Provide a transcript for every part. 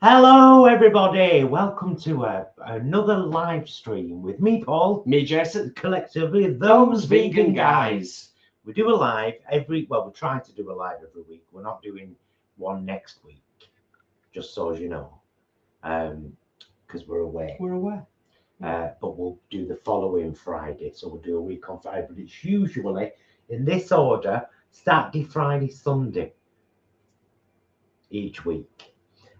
Hello everybody, welcome to another live stream with me, Paul. Me, Jason. Collectively, those vegan guys. We do a live we try to do a live every week. We're not doing one next week, just so as you know, because we're away. But we'll do the following Friday, so we'll do a week on Friday, but it's usually in this order: Saturday, Friday, Sunday each week.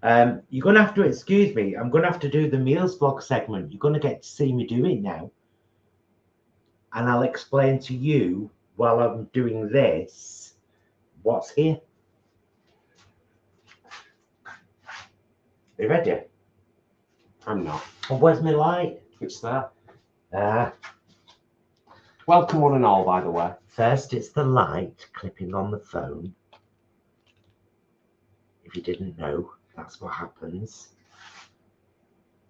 You're going to have to excuse me. I'm going to have to do the meals vlog segment. You're going to get to see me do it now. And I'll explain to you while I'm doing this what's here. Are you ready? I'm not. Oh, where's my light? It's there. Welcome one and all, by the way. First, it's the light clipping on the phone. If you didn't know, that's what happens.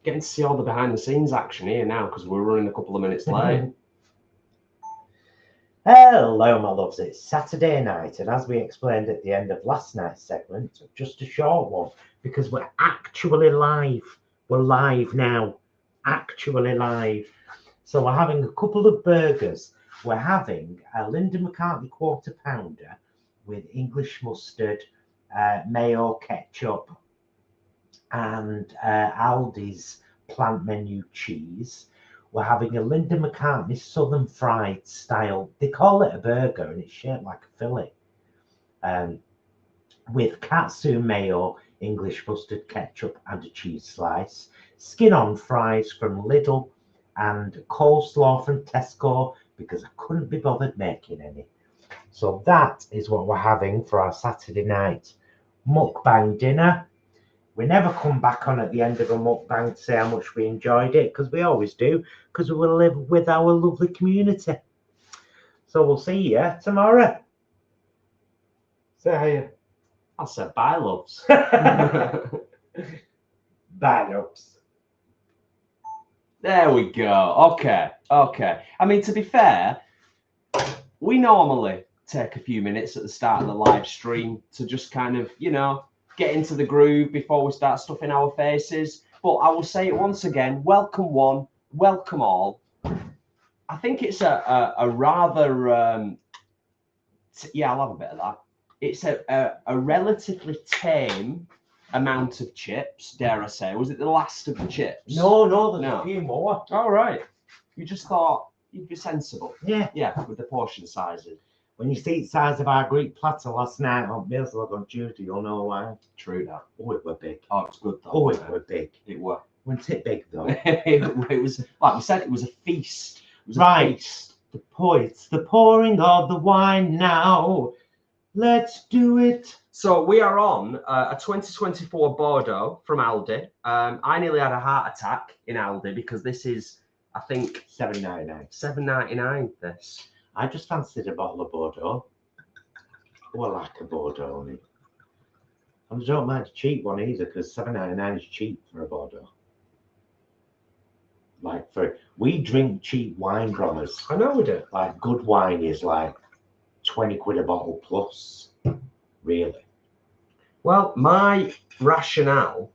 Getting to see all the behind the scenes action here now because we're running a couple of minutes late. Hello, my loves. It's Saturday night, and as we explained at the end of last night's segment, just a short one because we're actually live. We're live now, actually live. So we're having a couple of burgers. We're having a Linda McCartney quarter pounder with English mustard, mayo, ketchup, and Aldi's plant menu cheese. We're having a Linda McCartney southern fried style. They call it a burger and it's shaped like a fillet. With katsu mayo, English mustard, ketchup, and a cheese slice. Skin on fries from Lidl and coleslaw from Tesco because I couldn't be bothered making any. So that is what we're having for our Saturday night mukbang dinner. We never come back on at the end of a mukbang to say how much we enjoyed it, because we always do, because we will live with our lovely community. So we'll see you tomorrow. Say hi. I'll say bye, loves. Bye, loves. There we go. Okay. I mean, to be fair, we normally take a few minutes at the start of the live stream to just kind of, get into the groove before we start stuffing our faces. But I will say it once again, welcome one, welcome all. I think it's a rather, yeah, I'll have a bit of that. It's a relatively tame amount of chips, dare I say. Was it the last of the chips? No, there's a few more. All right. You just thought you'd be sensible. Yeah. Yeah, with the portion sizes. When you see the size of our Greek platter last night on Meals Vlog on Tuesday, you'll know why. True that. Oh, it were big. Oh, it was good though. Oh, it were big. It were. Wasn't it big though? It was, like we said, it was a feast. It was right. A feast. It's the pouring of the wine now. Let's do it. So we are on a 2024 Bordeaux from Aldi. I nearly had a heart attack in Aldi because this is, I think, $7.99. $7.99 this. I just fancied a bottle of Bordeaux. Oh, I like a Bordeaux on it. And I don't mind a cheap one either, because $7.99 is cheap for a Bordeaux. Like we drink cheap wine, brothers. I know we do. Like good wine is like 20 quid a bottle plus, really. Well, my rationale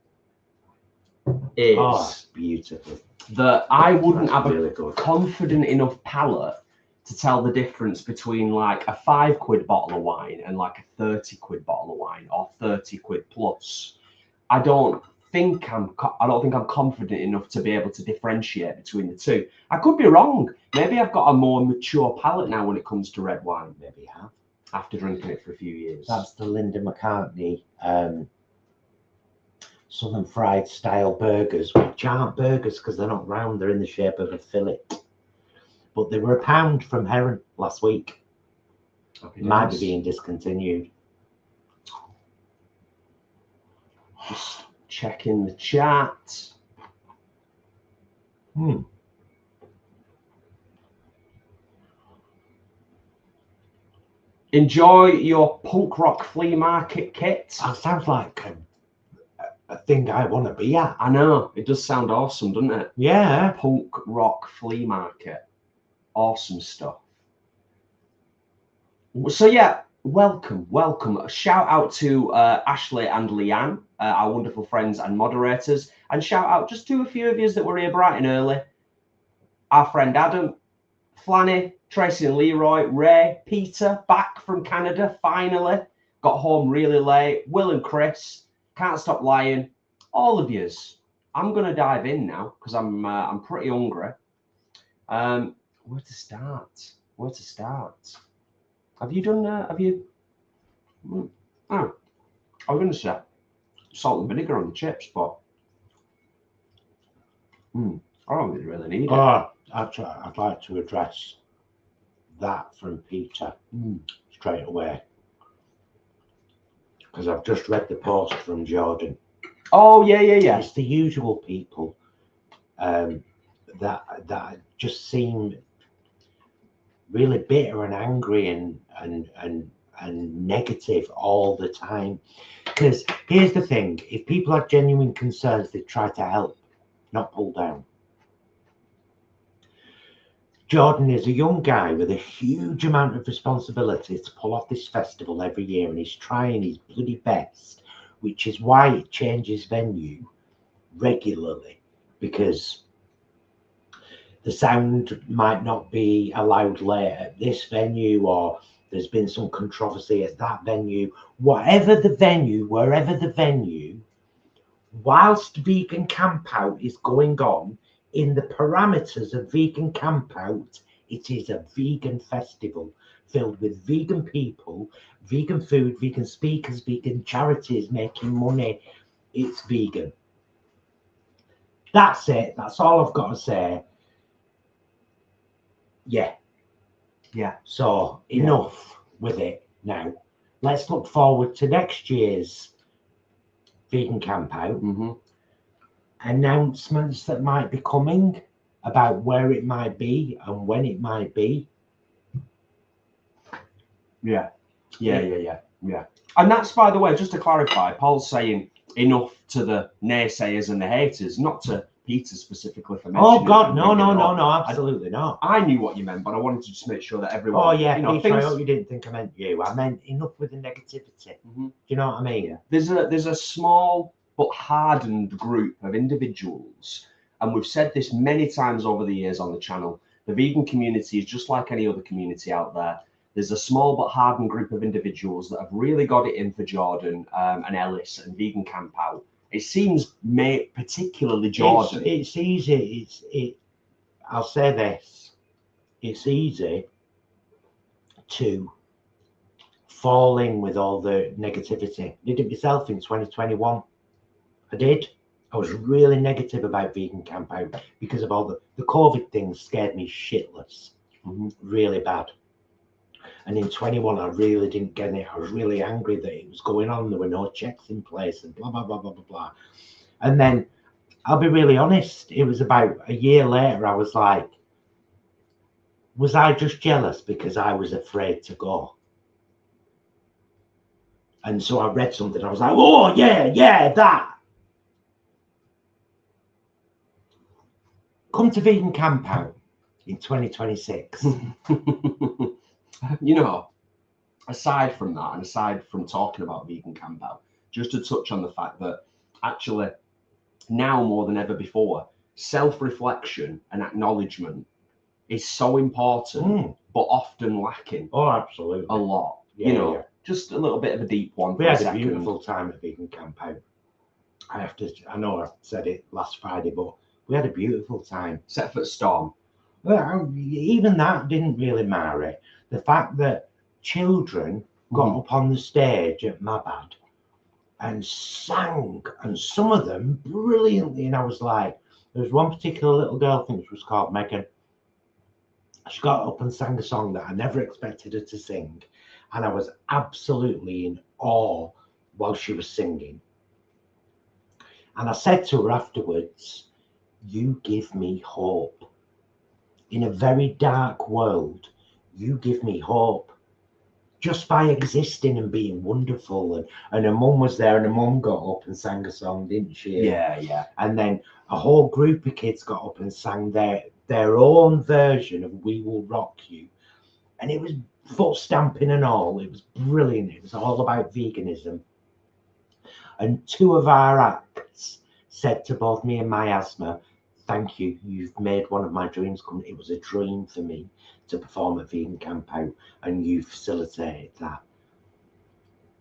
is beautiful. That I wouldn't have really a confident enough palate to tell the difference between like a 5 quid bottle of wine and like a 30 quid bottle of wine or 30 quid plus. I don't think I'm confident enough to be able to differentiate between the two. I could be wrong. Maybe I've got a more mature palate now when it comes to red wine. Maybe you have. After drinking it for a few years. That's the Linda McCartney southern fried style burgers, which aren't burgers because they're not round, they're in the shape of a fillet. But they were £1 from Heron last week. Might be being discontinued. Just checking the chat. Enjoy your punk rock flea market kit. That sounds like a thing I want to be at. I know, it does sound awesome, doesn't it? Yeah. Punk rock flea market. Awesome stuff. So yeah, welcome. A shout out to Ashley and Leanne, our wonderful friends and moderators, and shout out just to a few of you that were here bright and early. Our friend Adam, Flanny, Tracy and Leroy, Ray, Peter, back from Canada, finally. Got home really late. Will and Chris, Can't Stop Lying, all of yous. I'm going to dive in now because I'm pretty hungry. Where to start? Have you done, I was going to say salt and vinegar on the chips, but I don't think really need it. Oh, actually, I'd like to address that from Peter straight away. Because I've just read the post from Jordan. Oh, yeah. It's the usual people that just seem really bitter and angry and negative all the time. Because here's the thing, if people have genuine concerns, they try to help, not pull down. Jordan is a young guy with a huge amount of responsibility to pull off this festival every year, and he's trying his bloody best, which is why it changes venue regularly, because the sound might not be allowed later at this venue, or there's been some controversy at that venue. Whatever the venue, wherever the venue, whilst Vegan Camp Out is going on, in the parameters of Vegan Camp Out, it is a vegan festival filled with vegan people, vegan food, vegan speakers, vegan charities making money. It's vegan. That's it. That's all I've got to say. Yeah. So enough with it now. Let's look forward to next year's Vegan Camp Out. Announcements that might be coming about where it might be and when it might be. Yeah. And that's, by the way, just to clarify, Paul's saying enough to the naysayers and the haters, not to Peter specifically for mentioning. Oh God, no, absolutely not. I knew what you meant, but I wanted to just make sure that everyone. Oh yeah, Peter, I hope you didn't think I meant you. I meant enough with the negativity. Do you know what I mean? There's a small but hardened group of individuals, and we've said this many times over the years on the channel. The vegan community is just like any other community out there. There's a small but hardened group of individuals that have really got it in for Jordan and Ellis and Vegan Camp Out. It seems, particularly Jordan. It's easy. I'll say this. It's easy to fall in with all the negativity. I did it myself in 2021. I did. I was really negative about Vegan Camp Out because of all the COVID things scared me shitless. Really bad. And in 21, I really didn't get it. I was really angry that it was going on. There were no checks in place and blah, blah, blah, blah, blah, blah. And then I'll be really honest. It was about a year later. I was like, was I just jealous because I was afraid to go? And so I read something. I was like, oh, yeah, that. Come to Vegan Camp Out in 2026. You know, aside from that, and aside from talking about Vegan Camp Out, just to touch on the fact that actually now more than ever before, self-reflection and acknowledgement is so important, but often lacking. Oh, absolutely. A lot. Yeah. Just a little bit of a deep one. We had a beautiful time at Vegan Camp Out. I know I said it last Friday, but we had a beautiful time. Except for Storm. Well, even that didn't really matter. The fact that children got up on the stage at Mabad and sang, and some of them brilliantly, and I was like, there was one particular little girl, I think she was called Megan. She got up and sang a song that I never expected her to sing, and I was absolutely in awe while she was singing. And I said to her afterwards, you give me hope. In a very dark world, you give me hope. Just by existing and being wonderful. And her mum was there, and her mum got up and sang a song, didn't she? Yeah. And then a whole group of kids got up and sang their own version of We Will Rock You. And it was foot stamping and all. It was brilliant. It was all about veganism. And 2 of our acts said to both me and my asthma, thank you, you've made one of my dreams come. It was a dream for me to perform at Vegan Camp Out, and you facilitated that.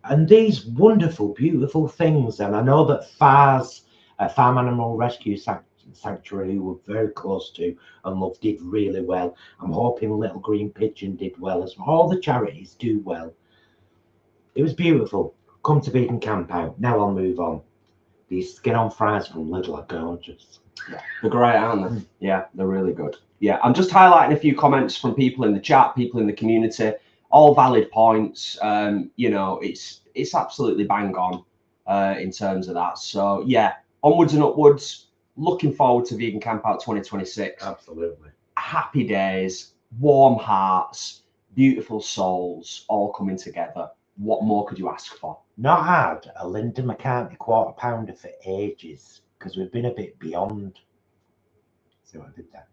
And these wonderful, beautiful things. And I know that FARS, Farm Animal Rescue Sanctuary, who we're very close to and love, did really well. I'm hoping Little Green Pigeon did well as well. All the charities do well. It was beautiful. Come to Vegan Camp Out. Now I'll move on. These skin on fries from Lidl are gorgeous. Yeah, they're great, aren't they? Yeah, they're really good. Yeah, I'm just highlighting a few comments from people in the chat, people in the community. All valid points. You know, it's absolutely bang on in terms of that. So yeah, onwards and upwards. Looking forward to Vegan Camp Out 2026. Absolutely. Happy days, warm hearts, beautiful souls, all coming together. What more could you ask for? Not had a Linda McCartney quarter pounder for ages because we've been a bit beyond. See what I did there?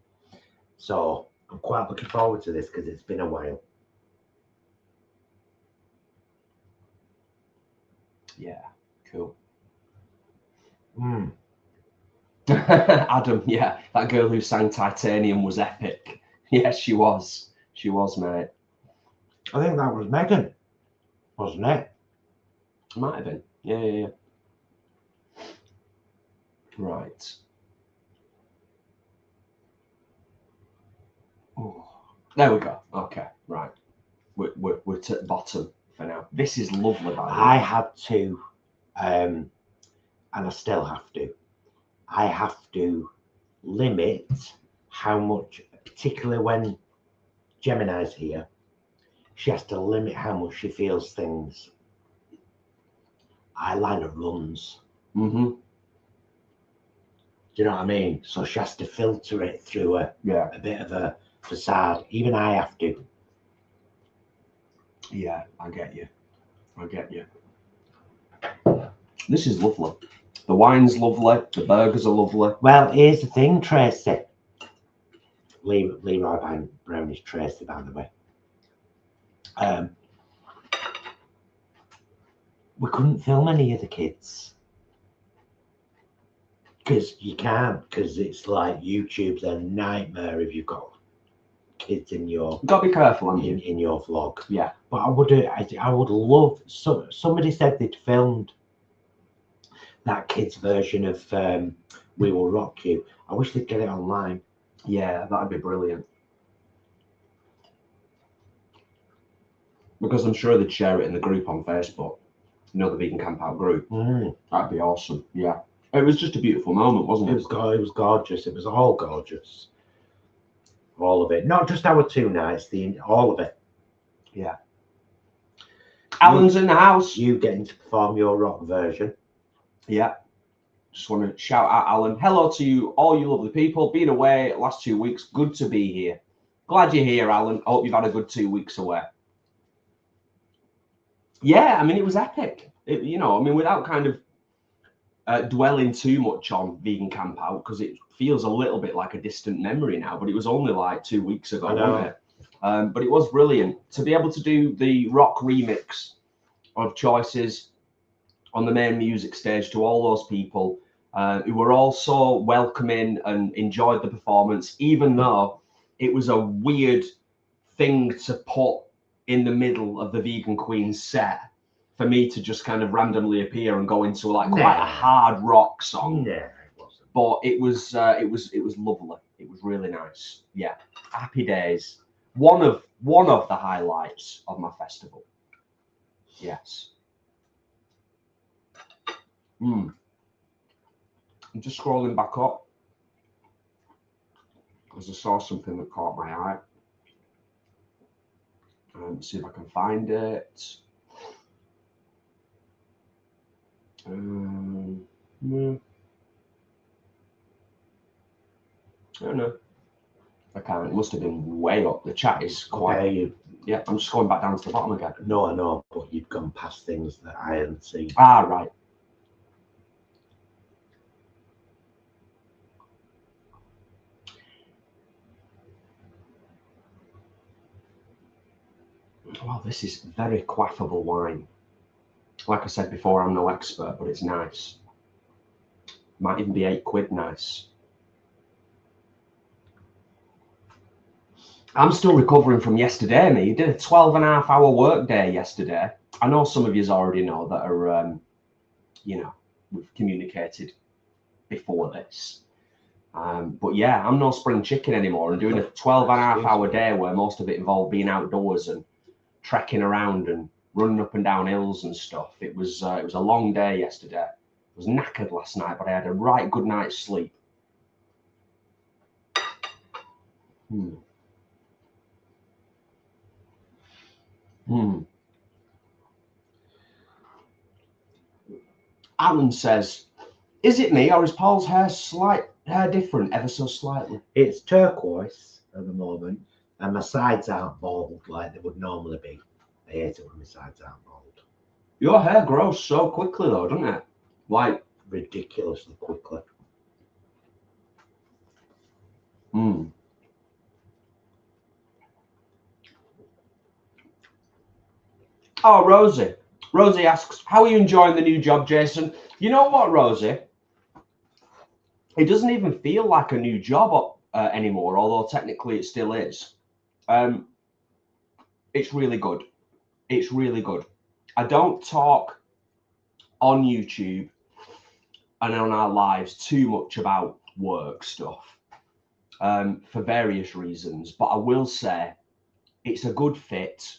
So I'm quite looking forward to this because it's been a while. Yeah, cool. Mm. Adam, yeah, that girl who sang Titanium was epic. Yes, she was. She was, mate. I think that was Megan, wasn't it? Might have been. Yeah. Right. Oh, there we go. Okay, right. We're to the bottom for now. This is lovely, by the way. I had to, and I still have to. I have to limit how much, particularly when Gemini's here, she has to limit how much she feels things. Eyeliner runs. Mm-hmm. Do you know what I mean? So she has to filter it through a bit of a facade. Even I have to. Yeah, I get you. This is lovely. The wine's lovely. The burgers are lovely. Well, here's the thing, Tracy. Leroy Brown is Tracy, by the way. We couldn't film any of the kids because you can't, because it's like YouTube's a nightmare if you've got kids in your. Got to be careful, in your vlog. Yeah, but I would love. Somebody said they'd filmed that kids version of We Will Rock You. I wish they'd get it online. Yeah, that'd be brilliant. Because I'm sure they'd share it in the group on Facebook. You know, the Vegan Camp Out group. That'd be awesome. Yeah. It was just a beautiful moment, wasn't it? It was gorgeous. It was all gorgeous. All of it. Not just our 2 nights, all of it. Yeah. Alan's in the house. You getting to perform your rock version. Yeah. Just want to shout out Alan. Hello to you, all you lovely people. Been away last 2 weeks. Good to be here. Glad you're here, Alan. I hope you've had a good 2 weeks away. Yeah, I mean, it was epic. You know, I mean, without kind of dwelling too much on Vegan Camp Out, because it feels a little bit like a distant memory now, but it was only like 2 weeks ago, wasn't it? But it was brilliant to be able to do the rock remix of Choices on the main music stage to all those people who were all so welcoming and enjoyed the performance, even though it was a weird thing to put in the middle of the Vegan Queen's set for me to just kind of randomly appear and go into like quite a hard rock song. No, it wasn't. But it was lovely. It was really nice. Yeah, happy days. One of the highlights of my festival. Yes. I'm just scrolling back up because I saw something that caught my eye. See if I can find it. No. I don't know. I can't. It must have been way up. The chat is quite. Okay, Yeah, I'm just going back down to the bottom again. No, I know, but you've gone past things that I hadn't seen. Ah, right. Wow, this is very quaffable wine. Like I said before, I'm no expert, but it's nice. Might even be £8 nice. I'm still recovering from yesterday, mate. You did a 12.5-hour work day yesterday. I know some of you already know that are, you know, we've communicated before this. But yeah, I'm no spring chicken anymore. I'm doing a 12.5-hour day where most of it involved being outdoors and trekking around and running up and down hills and stuff. It was a long day yesterday. I was knackered last night, but I had a right good night's sleep. Alan says, is it me or is Paul's hair different ever so slightly? It's turquoise at the moment, and my sides aren't bald like they would normally be. I hate it when my sides aren't bald. Your hair grows so quickly though, doesn't it? Like ridiculously quickly. Oh, Rosie. Rosie asks, how are you enjoying the new job, Jason? You know what, Rosie? It doesn't even feel like a new job anymore, although technically it still is. It's really good. It's really good. I don't talk on YouTube and on our lives too much about work stuff for various reasons, but I will say it's a good fit,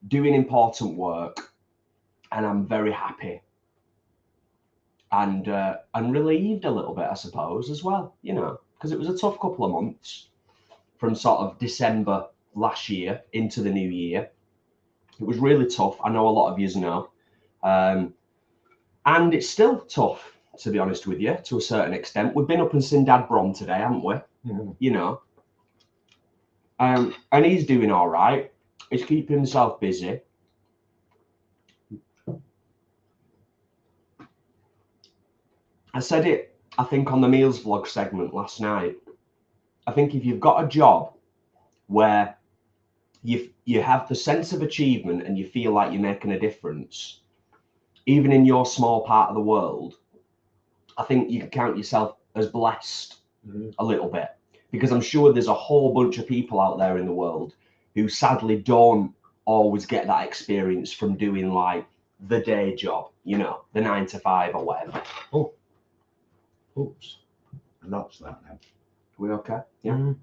doing important work, and I'm very happy and relieved a little bit, I suppose, as well, you know, because it was a tough couple of months from sort of December last year into the new year. It was really tough. I know a lot of you know. And it's still tough, to be honest with you, to a certain extent. We've been up and seen Dad Brom today, haven't we? You know. And he's doing all right. He's keeping himself busy. I said it, I think, on the meals vlog segment last night. I think if you've got a job where you have the sense of achievement and you feel like you're making a difference, even in your small part of the world, I think you can count yourself as blessed a little bit, because I'm sure there's a whole bunch of people out there in the world who sadly don't always get that experience from doing like the day job, you know, the 9 to 5 or whatever. Oh, oops, I notched that now. We okay? Yeah. There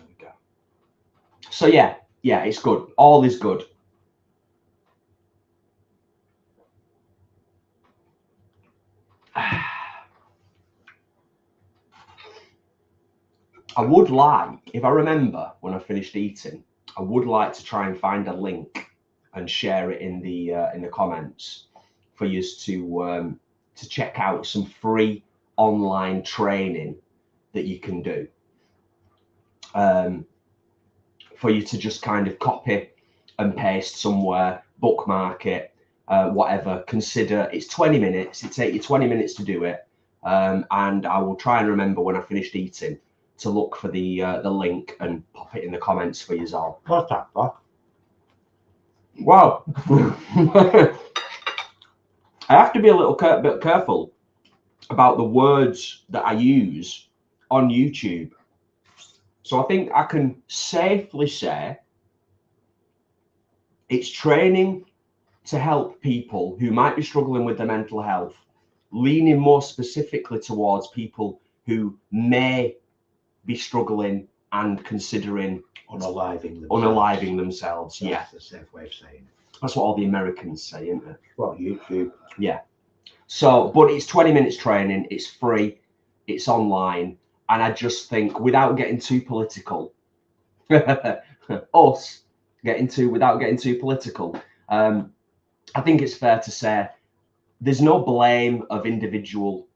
we go. So yeah, it's good. All is good. I would like, if I remember when I finished eating, I would like to try and find a link and share it in the comments for you to check out some free online training that you can do. For you to just kind of copy and paste somewhere, bookmark it, whatever. Consider it's 20 minutes. It takes you 20 minutes to do it, and I will try and remember when I finished eating to look for the link and pop it in the comments for you all. What's that for? Wow. I have to be a little bit careful about the words that I use on YouTube. So I think I can safely say it's training to help people who might be struggling with their mental health, leaning more specifically towards people who may be struggling and considering unaliving themselves. That's yeah, a safe way of saying it. That's what all the Americans say, isn't it? Well, YouTube. Yeah. So, but it's 20 minutes training. It's free. It's online. And I just think, without getting too political, without getting too political, I think it's fair to say there's no blame of individual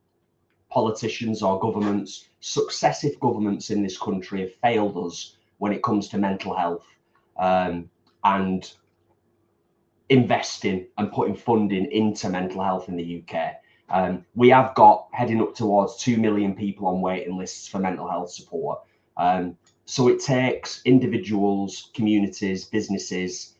politicians or governments. Successive governments in this country have failed us when it comes to mental health and investing and putting funding into mental health in the UK. We have got heading up towards 2 million people on waiting lists for mental health support. So it takes individuals, communities, businesses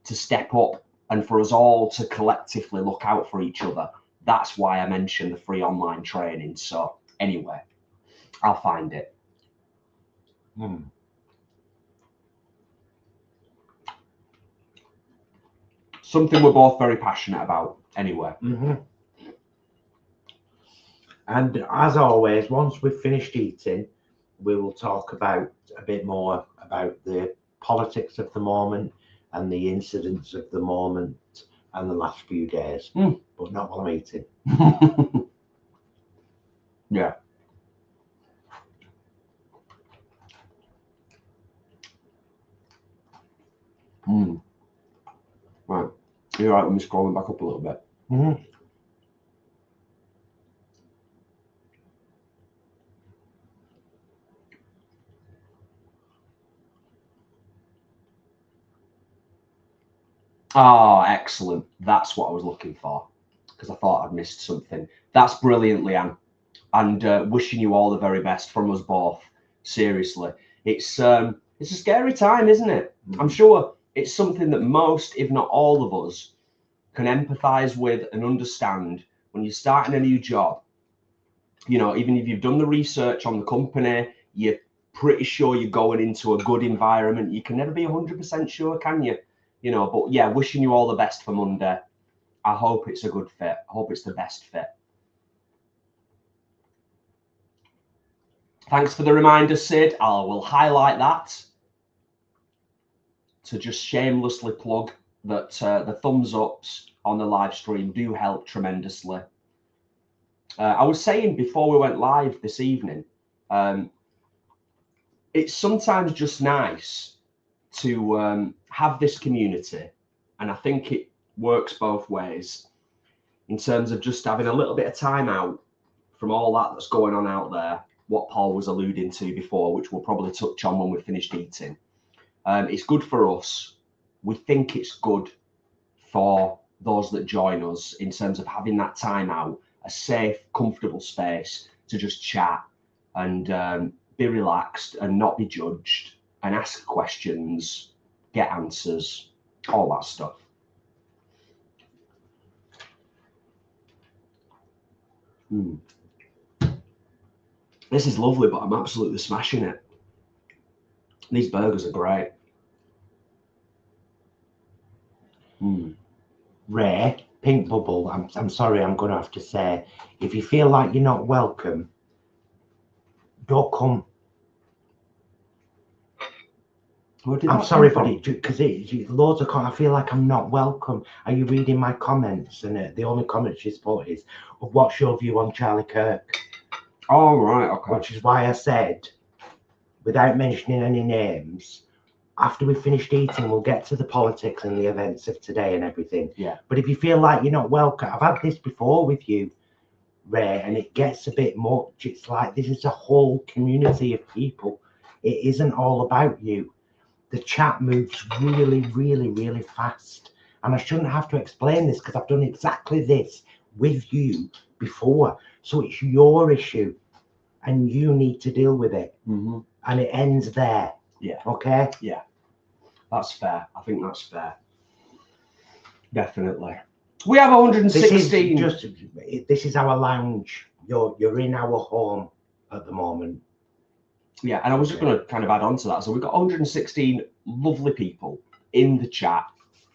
to step up and for us all to collectively look out for each other. That's why I mentioned the free online training. So anyway, I'll find it. Something we're both very passionate about anyway. And as always, once we've finished eating, we will talk about a bit more about the politics of the moment and the incidents of the moment and the last few days, but not while I'm eating. Yeah. Right. You're right, let me scrolling back up a little bit. Oh, excellent. That's what I was looking for, because I thought I'd missed something. That's brilliant, Leanne. And wishing you all the very best from us both. Seriously. It's a scary time, isn't it? I'm sure it's something that most, if not all of us, can empathize with and understand when you're starting a new job. You know, even if you've done the research on the company, you're pretty sure you're going into a good environment. You can never be 100% sure, can you? You know, but yeah, wishing you all the best for Monday. I hope it's a good fit. I hope it's the best fit. Thanks for the reminder, Sid. I will highlight that to just shamelessly plug that the thumbs ups on the live stream do help tremendously. I was saying before we went live this evening, it's sometimes just nice to have this community, and I think it works both ways in terms of just having a little bit of time out from all that's going on out there, what Paul was alluding to before, which we'll probably touch on when we've finished eating. It's good for us. We think it's good for those that join us in terms of having that time out, a safe, comfortable space to just chat and be relaxed and not be judged and ask questions, get answers, all that stuff. This is lovely, but I'm absolutely smashing it. These burgers are great. Ray, Pink Bubble, I'm sorry, I'm going to have to say, if you feel like you're not welcome, don't come. I'm sorry, buddy, because loads of I feel like I'm not welcome. Are you reading my comments? And the only comment she's put is, what's your view on Charlie Kirk? Oh, right, okay. Which is why I said, without mentioning any names, after we finished eating, we'll get to the politics and the events of today and everything. Yeah. But if you feel like you're not welcome, I've had this before with you, Ray, and it gets a bit much. It's like this is a whole community of people. It isn't all about you. The chat moves really, really, really fast. And I shouldn't have to explain this because I've done exactly this with you before. So it's your issue and you need to deal with it. And it ends there. Yeah. Okay? Yeah. That's fair. I think that's fair. Definitely. We have 116. This is our lounge. You're in our home at the moment. Yeah, and I was just going to kind of add on to that. So we've got 116 lovely people in the chat,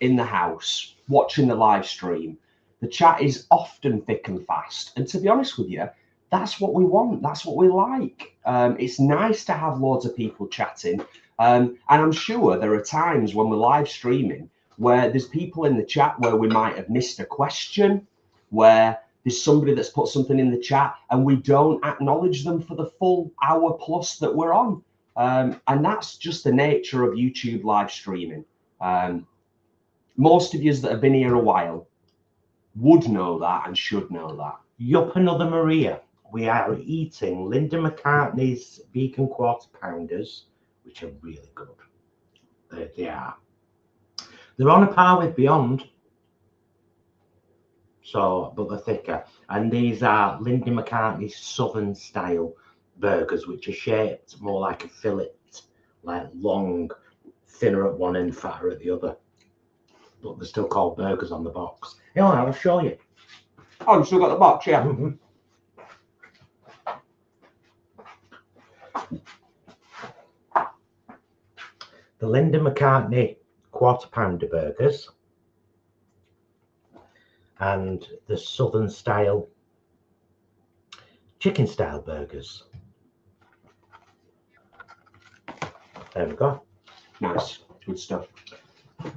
in the house, watching the live stream. The chat is often thick and fast. And to be honest with you, that's what we want. That's what we like. It's nice to have loads of people chatting. And I'm sure there are times when we're live streaming where there's people in the chat where we might have missed a question, where there's somebody that's put something in the chat and we don't acknowledge them for the full hour plus that we're on. And that's just the nature of YouTube live streaming. Most of you that have been here a while would know that and should know that. Yup, another Maria. We are eating Linda McCartney's vegan quarter pounders, which are really good. They are. They're on a par with Beyond. So, but they're thicker. And these are Linda McCartney's Southern style burgers, which are shaped more like a fillet like long, thinner at one end, fatter at the other. But they're still called burgers on the box. Yeah, I'll show you. Oh, you've still got the box, yeah. The Linda McCartney quarter pounder burgers and the Southern style chicken style burgers. There we go. Nice, good stuff.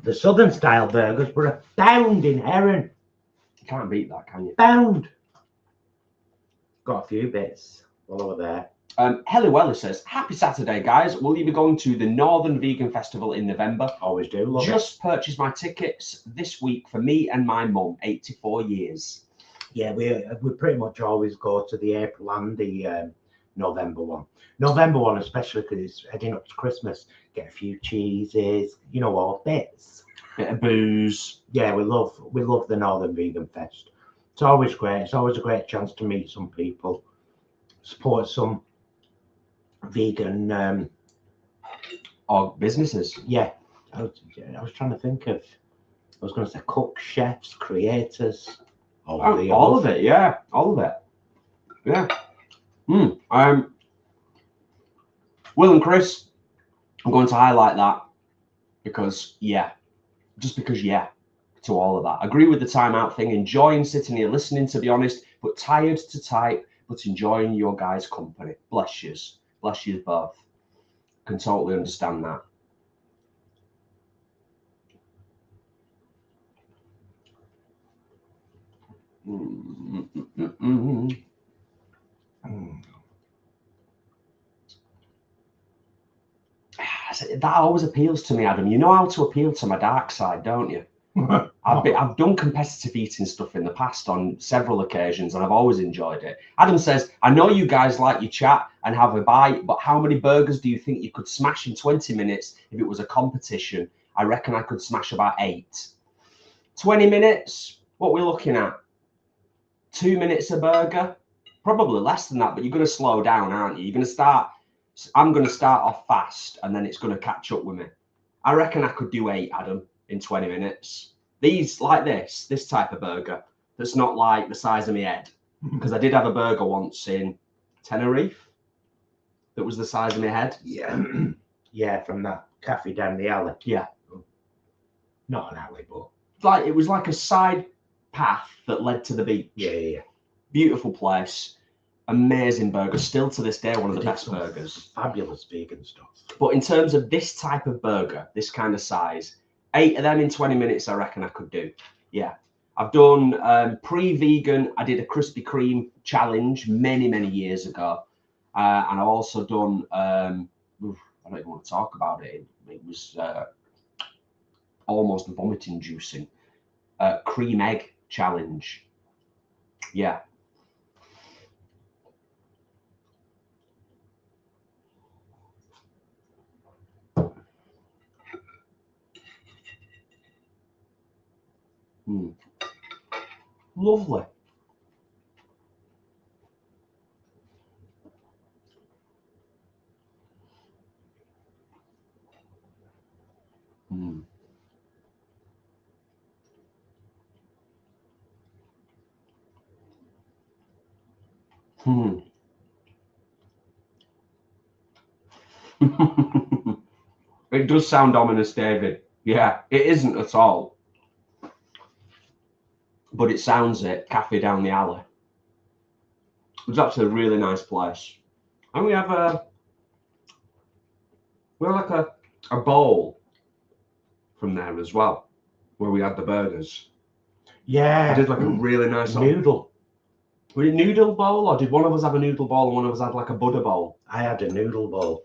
The Southern style burgers were a pound in Heron. You can't beat that, can you? Pound. Got a few bits while I was there. Helly Weller says, happy Saturday, guys. Will you be going to the Northern Vegan Festival in November? Always do. Love Just purchased my tickets this week for me and my mum, 84 years. Yeah, we pretty much always go to the April and the November one. November one, especially because it's heading up to Christmas. Get a few cheeses, you know what, bits. Bit of booze. Yeah, we love the Northern Vegan Fest. It's always great. It's always a great chance to meet some people, support some vegan or businesses. Yeah, I was trying to think of. I was going to say cooks, chefs, creators. All of it, yeah, all of it, yeah. Will and Chris, I'm going to highlight that because just because to all of that. Agree with the timeout thing. Enjoying sitting here listening, to be honest, but tired to type, but enjoying your guys' company. Bless yous both. Can totally understand that. That always appeals to me, Adam. You know how to appeal to my dark side, don't you? I've done competitive eating stuff in the past on several occasions, and I've always enjoyed it. Adam says, I know you guys like your chat and have a bite, but how many burgers do you think you could smash in 20 minutes if it was a competition? I reckon I could smash about 8. 20 minutes? What we're looking at? 2 minutes a burger? Probably less than that, but you're going to slow down, aren't you? You're going to start... I'm going to start off fast, and then it's going to catch up with me. I reckon I could do 8, Adam, in 20 minutes. These, like this type of burger, that's not like the size of my head. Because I did have a burger once in Tenerife that was the size of my head. Yeah. Yeah, from that cafe down the alley. Yeah. Not an alley, but... It was like a side path that led to the beach. Yeah. Beautiful place. Amazing burger. Still to this day, one of the best burgers. Fabulous vegan stuff. But in terms of this type of burger, this kind of size, 8 of them in 20 minutes, I reckon I could do. Yeah. I've done pre-vegan. I did a Krispy Kreme challenge many, many years ago. And I've also done, I don't even want to talk about it. It was almost vomit inducing. Cream egg challenge. Yeah. Lovely. It does sound ominous, David. Yeah, it isn't at all. But it sounds it. Cafe down the alley. It's actually a really nice place. And we have like a bowl from there as well, where we had the burgers. Yeah. I did like a really nice noodle. Was it noodle bowl, or did one of us have a noodle bowl and one of us had like a Buddha bowl? I had a noodle bowl.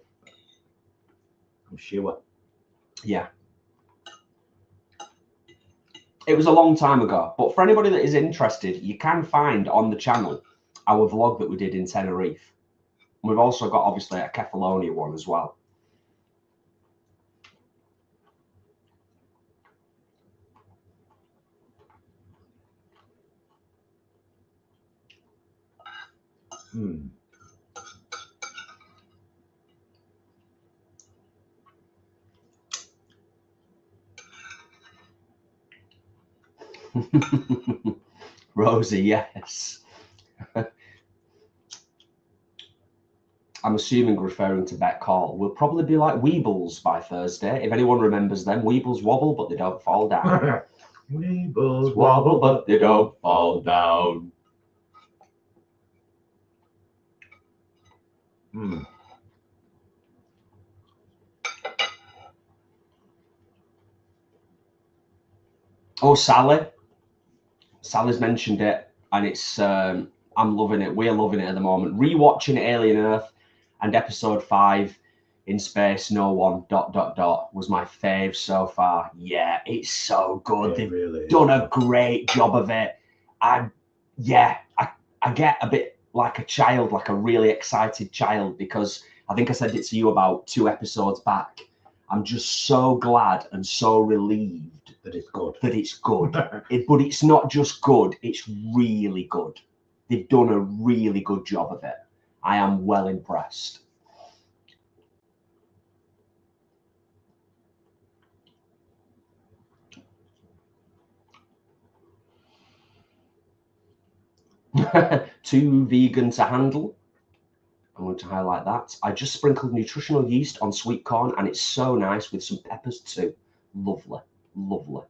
I'm sure. Yeah. It was a long time ago, but for anybody that is interested, you can find on the channel our vlog that we did in Tenerife. We've also got obviously a Kefalonia one as well. Rosie, yes. I'm assuming referring to Bet Call. We'll probably be like Weebles by Thursday. If anyone remembers them, Weebles wobble, but they don't fall down. Weebles Wobble, but they don't fall down. Mm. Oh, Sally. Sally's mentioned it, and it's I'm loving it. We're loving it at the moment. Rewatching Alien Earth and episode 5 in space, no one, ... was my fave so far. Yeah, it's so good. They've really done a great job of it. I get a bit like a child, like a really excited child, because I think I said it to you about 2 episodes back. I'm just so glad and so relieved that it's good. That it's good. But it's not just good, it's really good. They've done a really good job of it. I am well impressed. Too vegan to handle. I'm going to highlight that. I just sprinkled nutritional yeast on sweet corn, and it's so nice with some peppers too. Lovely, lovely.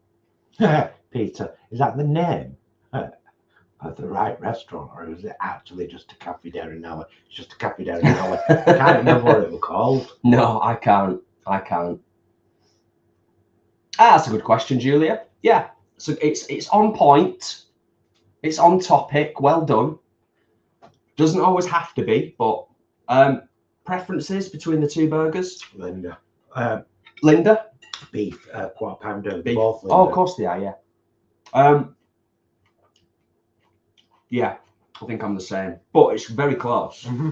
Peter, is that the name of the right restaurant, or is it actually just a Cafe Derinella? It's just a Cafe Derinella. I can't remember what it was called. No, I can't. That's a good question, Julia. Yeah, so it's on point. It's on topic. Well done. Doesn't always have to be, but preferences between the 2 burgers? Linda. Linda? Beef, quarter pounder. Beef. Both Linda. Oh, of course they are, yeah. Yeah, I think I'm the same, but it's very close. Mm-hmm.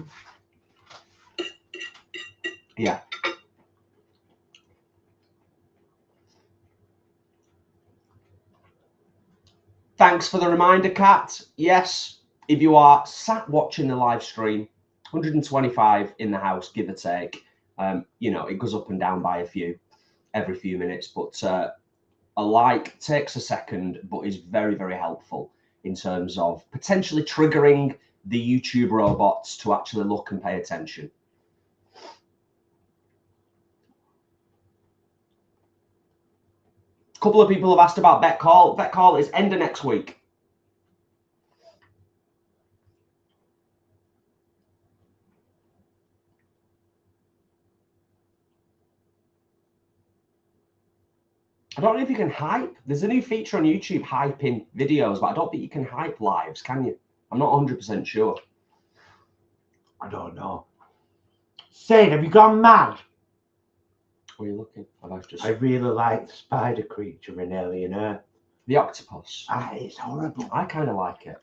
Yeah. Thanks for the reminder, Kat. Yes, if you are sat watching the live stream, 125 in the house, give or take. You know, it goes up and down by every few minutes, but a like takes a second, but is very, very helpful in terms of potentially triggering the YouTube robots to actually look and pay attention. A couple of people have asked about Bet Call. Bet Call is end of next week. I don't know if you can hype. There's a new feature on YouTube, hyping videos, but I don't think you can hype lives, can you? I'm not 100% sure. I don't know. Sid, have you gone mad? Where are you looking? I really like the spider creature in Alien Earth. The octopus. It's horrible. I kind of like it.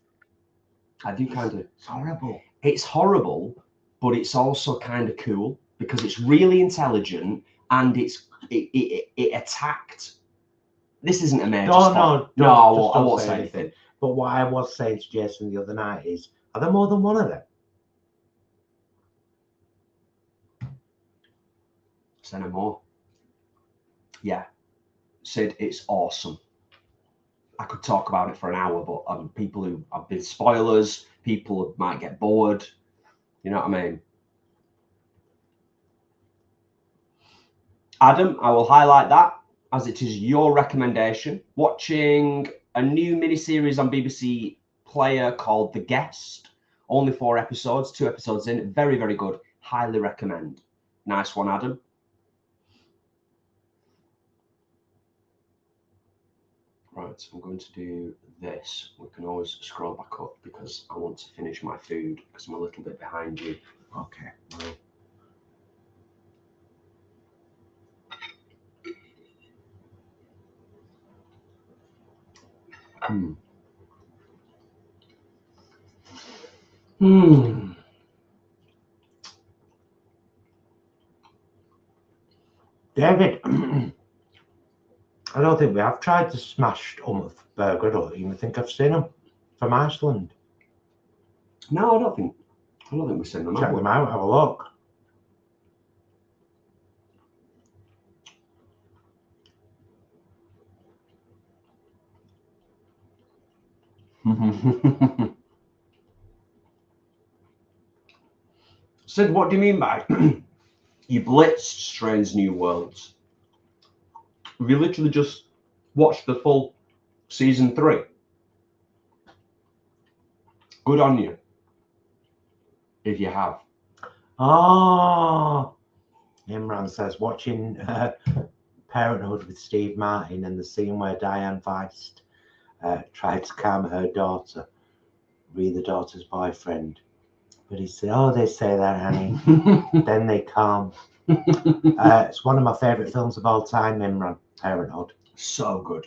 I do kind of. It's horrible. It's horrible, but it's also kind of cool because it's really intelligent and it attacked. This isn't a major spoiler. No, I won't say anything. But what I was saying to Jason the other night is, are there more than one of them? Say no more. Yeah, Sid, it's awesome. I could talk about it for an hour, but people who have been spoilers, people might get bored. You know what I mean? Adam, I will highlight that as it is your recommendation. Watching a new miniseries on BBC Player called The Guest. Only 4 episodes, 2 episodes in. Very, very good. Highly recommend. Nice one, Adam. Right, I'm going to do this. We can always scroll back up because I want to finish my food because I'm a little bit behind you. Okay. David, I don't think we have tried the smashed burger. I don't even think I've seen them from Iceland. No, I don't think we've seen them. Check them out, have a look. Sid, what do you mean by you blitzed Strange New Worlds? Have you literally just watched the full season 3? Good on you, if you have. Oh, Imran says, watching Parenthood with Steve Martin and the scene where Diane Weist tried to calm her daughter, the daughter's boyfriend. But he said, oh, they say that, honey. Then they calm. It's one of my favourite films of all time, Imran, Parenthood. So good.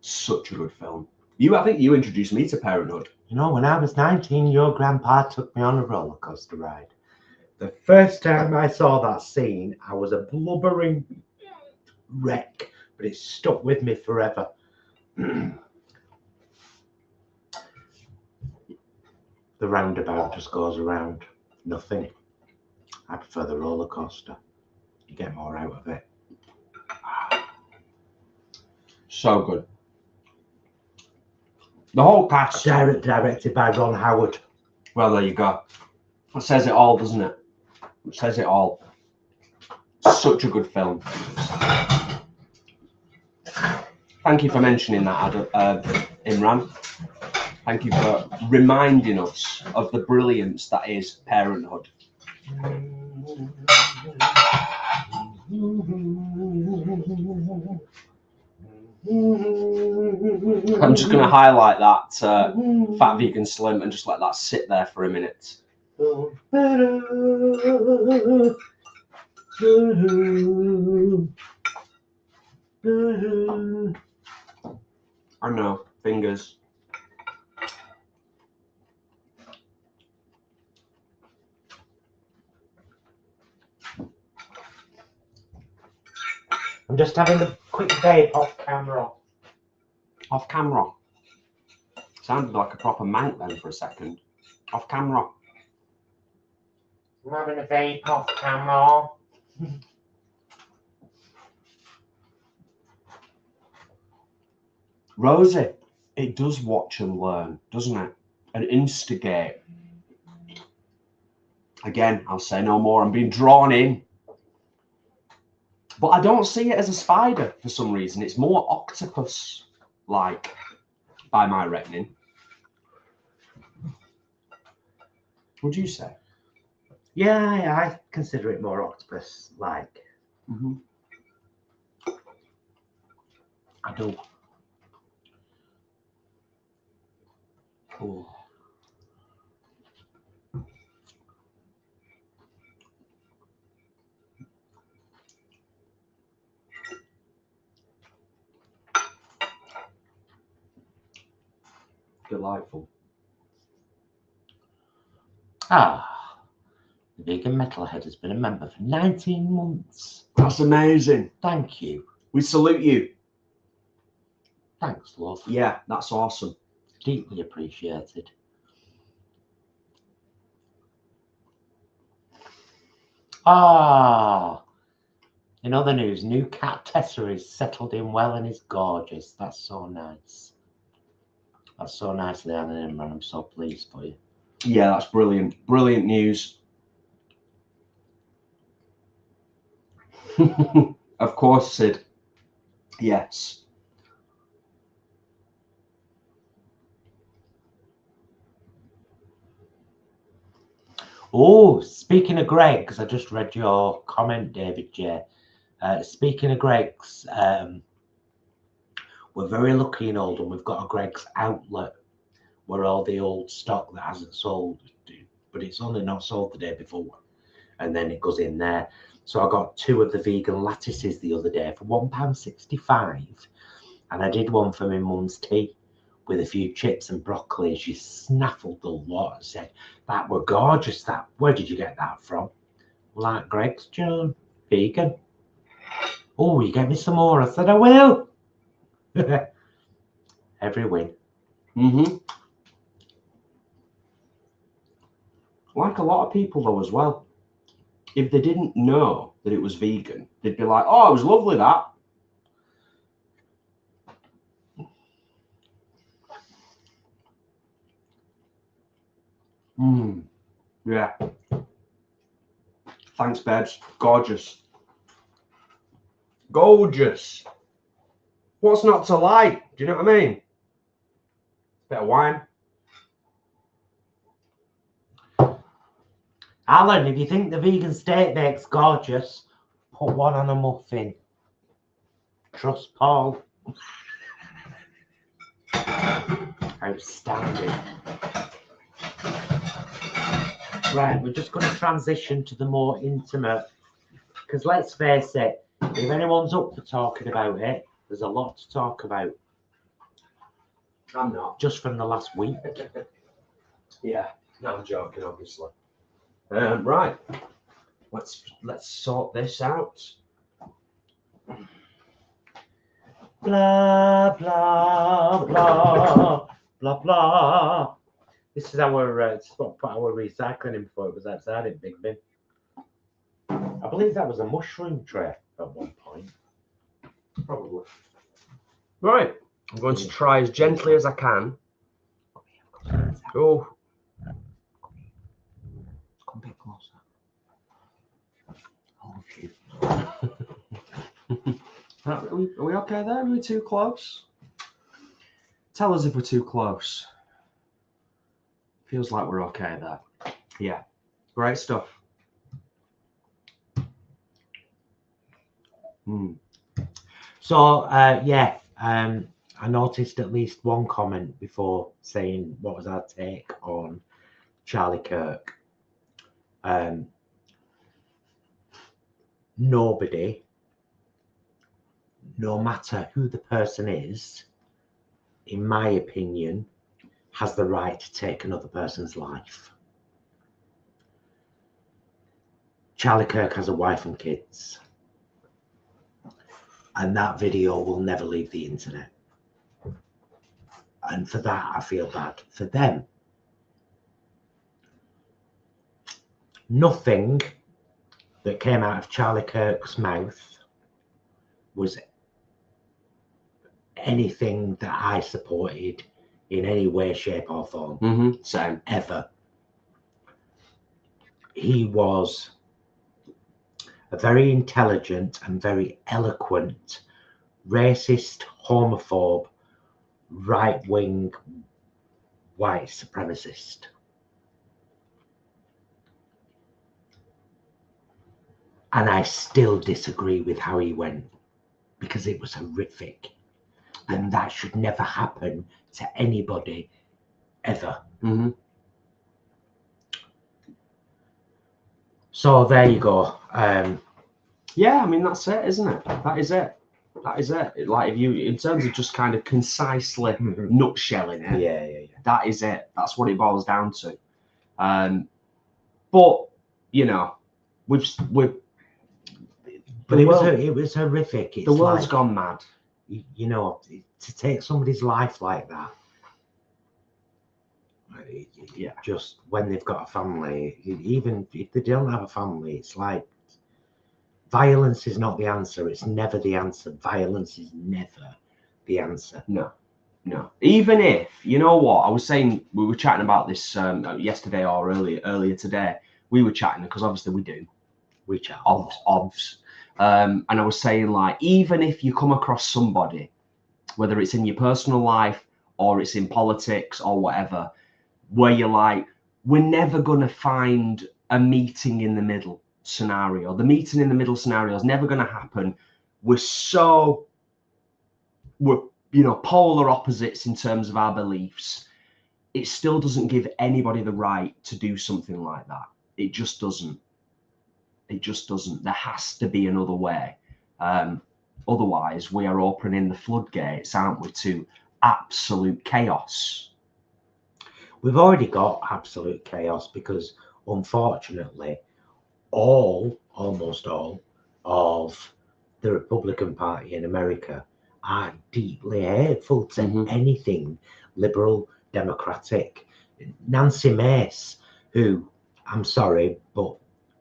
Such a good film. I think you introduced me to Parenthood. You know, when I was 19, your grandpa took me on a roller coaster ride. The first time I saw that scene, I was a blubbering wreck, but it stuck with me forever. The roundabout just goes around. Nothing. I prefer the roller coaster. You get more out of it. So good. The whole cast. Directed by Ron Howard. Well, there you go. It says it all, doesn't it? It says it all. Such a good film. Thank you for mentioning that, Imran. Thank you for reminding us of the brilliance that is Parenthood. I'm just going to highlight that Fat Vegan Slim and just let that sit there for a minute. I know, fingers. I'm just having a quick vape off camera. Off camera. Sounded like a proper mank then for a second. Off camera. I'm having a vape off camera. Rosie, it does watch and learn, doesn't it? And instigate. Again, I'll say no more. I'm being drawn in. But I don't see it as a spider for some reason. It's more octopus-like, by my reckoning. Would you say? Yeah, I consider it more octopus-like. Mm-hmm. I do. Cool. Delightful. Ah, the Vegan Metalhead has been a member for 19 months. That's amazing. Thank you. We salute you. Thanks, love. Yeah, that's awesome. Deeply appreciated. Ah, in other news, new cat Tessa is settled in well and is gorgeous. That's so nice. That's so nicely done, Imran. I'm so pleased for you. Yeah, that's brilliant. Brilliant news. Of course, Sid. Yes. Oh, speaking of Greg's, I just read your comment, David J. Speaking of Greg's, we're very lucky in Oldham. We've got a Greg's outlet where all the old stock that hasn't sold, but it's only not sold the day before, and then it goes in there. So I got 2 of the vegan lattices the other day for £1.65, and I did one for my mum's tea with a few chips and broccoli. She snaffled the lot and said, that were gorgeous. That, where did you get that from? Like Greg's, John, vegan. Oh, you get me some more? I said, I will. Every win. Mm-hmm. Like a lot of people though as well. If they didn't know that it was vegan, they'd be like, oh, it was lovely that. Yeah. Thanks, babes. Gorgeous. Gorgeous. What's not to like? Do you know what I mean? Bit of wine. Alan, if you think the vegan steak bake's gorgeous, put one on a muffin. Trust Paul. Outstanding. Right, we're just going to transition to the more intimate, because let's face it, if anyone's up for talking about it, there's a lot to talk about. I'm not. Just from the last week. Yeah. No, I'm joking, obviously. Right. Let's sort this out. Blah, blah, blah, blah, blah. This is our spot put our recycling in before it was outside in Big Bin. I believe that was a mushroom tray at one point. Probably. Right. I'm going to try as gently as I can. Oh. Come a bit closer. Oh, shit. Are we okay there? Are we too close? Tell us if we're too close. Feels like we're okay there. Yeah. Great stuff. So, yeah, I noticed at least one comment before saying what was our take on Charlie Kirk. Nobody, no matter who the person is, in my opinion, has the right to take another person's life. Charlie Kirk has a wife and kids. And that video will never leave the internet. And for that, I feel bad for them. Nothing that came out of Charlie Kirk's mouth was anything that I supported in any way, shape, or form. Same. Ever. He was a very intelligent and very eloquent racist, homophobe, right-wing white supremacist. And I still disagree with how he went, because it was horrific. And that should never happen to anybody, ever. So there you go. Yeah, I mean, that's it, isn't it? That is it. That is it. Like, if you, in terms of just kind of concisely nutshelling it, yeah. That is it. That's what it boils down to. But you know, but it was horrific. It's the world's like, gone mad. You know, to take somebody's life like that. Yeah. Just when they've got a family, even if they don't have a family, it's like violence is not the answer. It's never the answer. Violence is never the answer. No. Even if, you know what, I was saying, we were chatting about this yesterday or earlier today. We were chatting because obviously we chat obvs. And I was saying, like, even if you come across somebody, whether it's in your personal life or it's in politics or whatever, where you're like, we're never going to find a meeting in the middle scenario. The meeting in the middle scenario is never going to happen. We're polar opposites in terms of our beliefs. It still doesn't give anybody the right to do something like that. It just doesn't. There has to be another way. Otherwise, we are opening the floodgates, aren't we, to absolute chaos. We've already got absolute chaos because, unfortunately, almost all of the Republican Party in America are deeply hateful to anything liberal, democratic. Nancy Mace, who, I'm sorry, but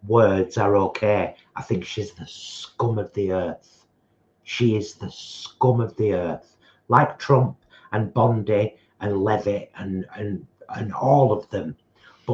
words are okay. I think she's the scum of the earth. She is the scum of the earth. Like Trump and Bondi and Levitt and all of them.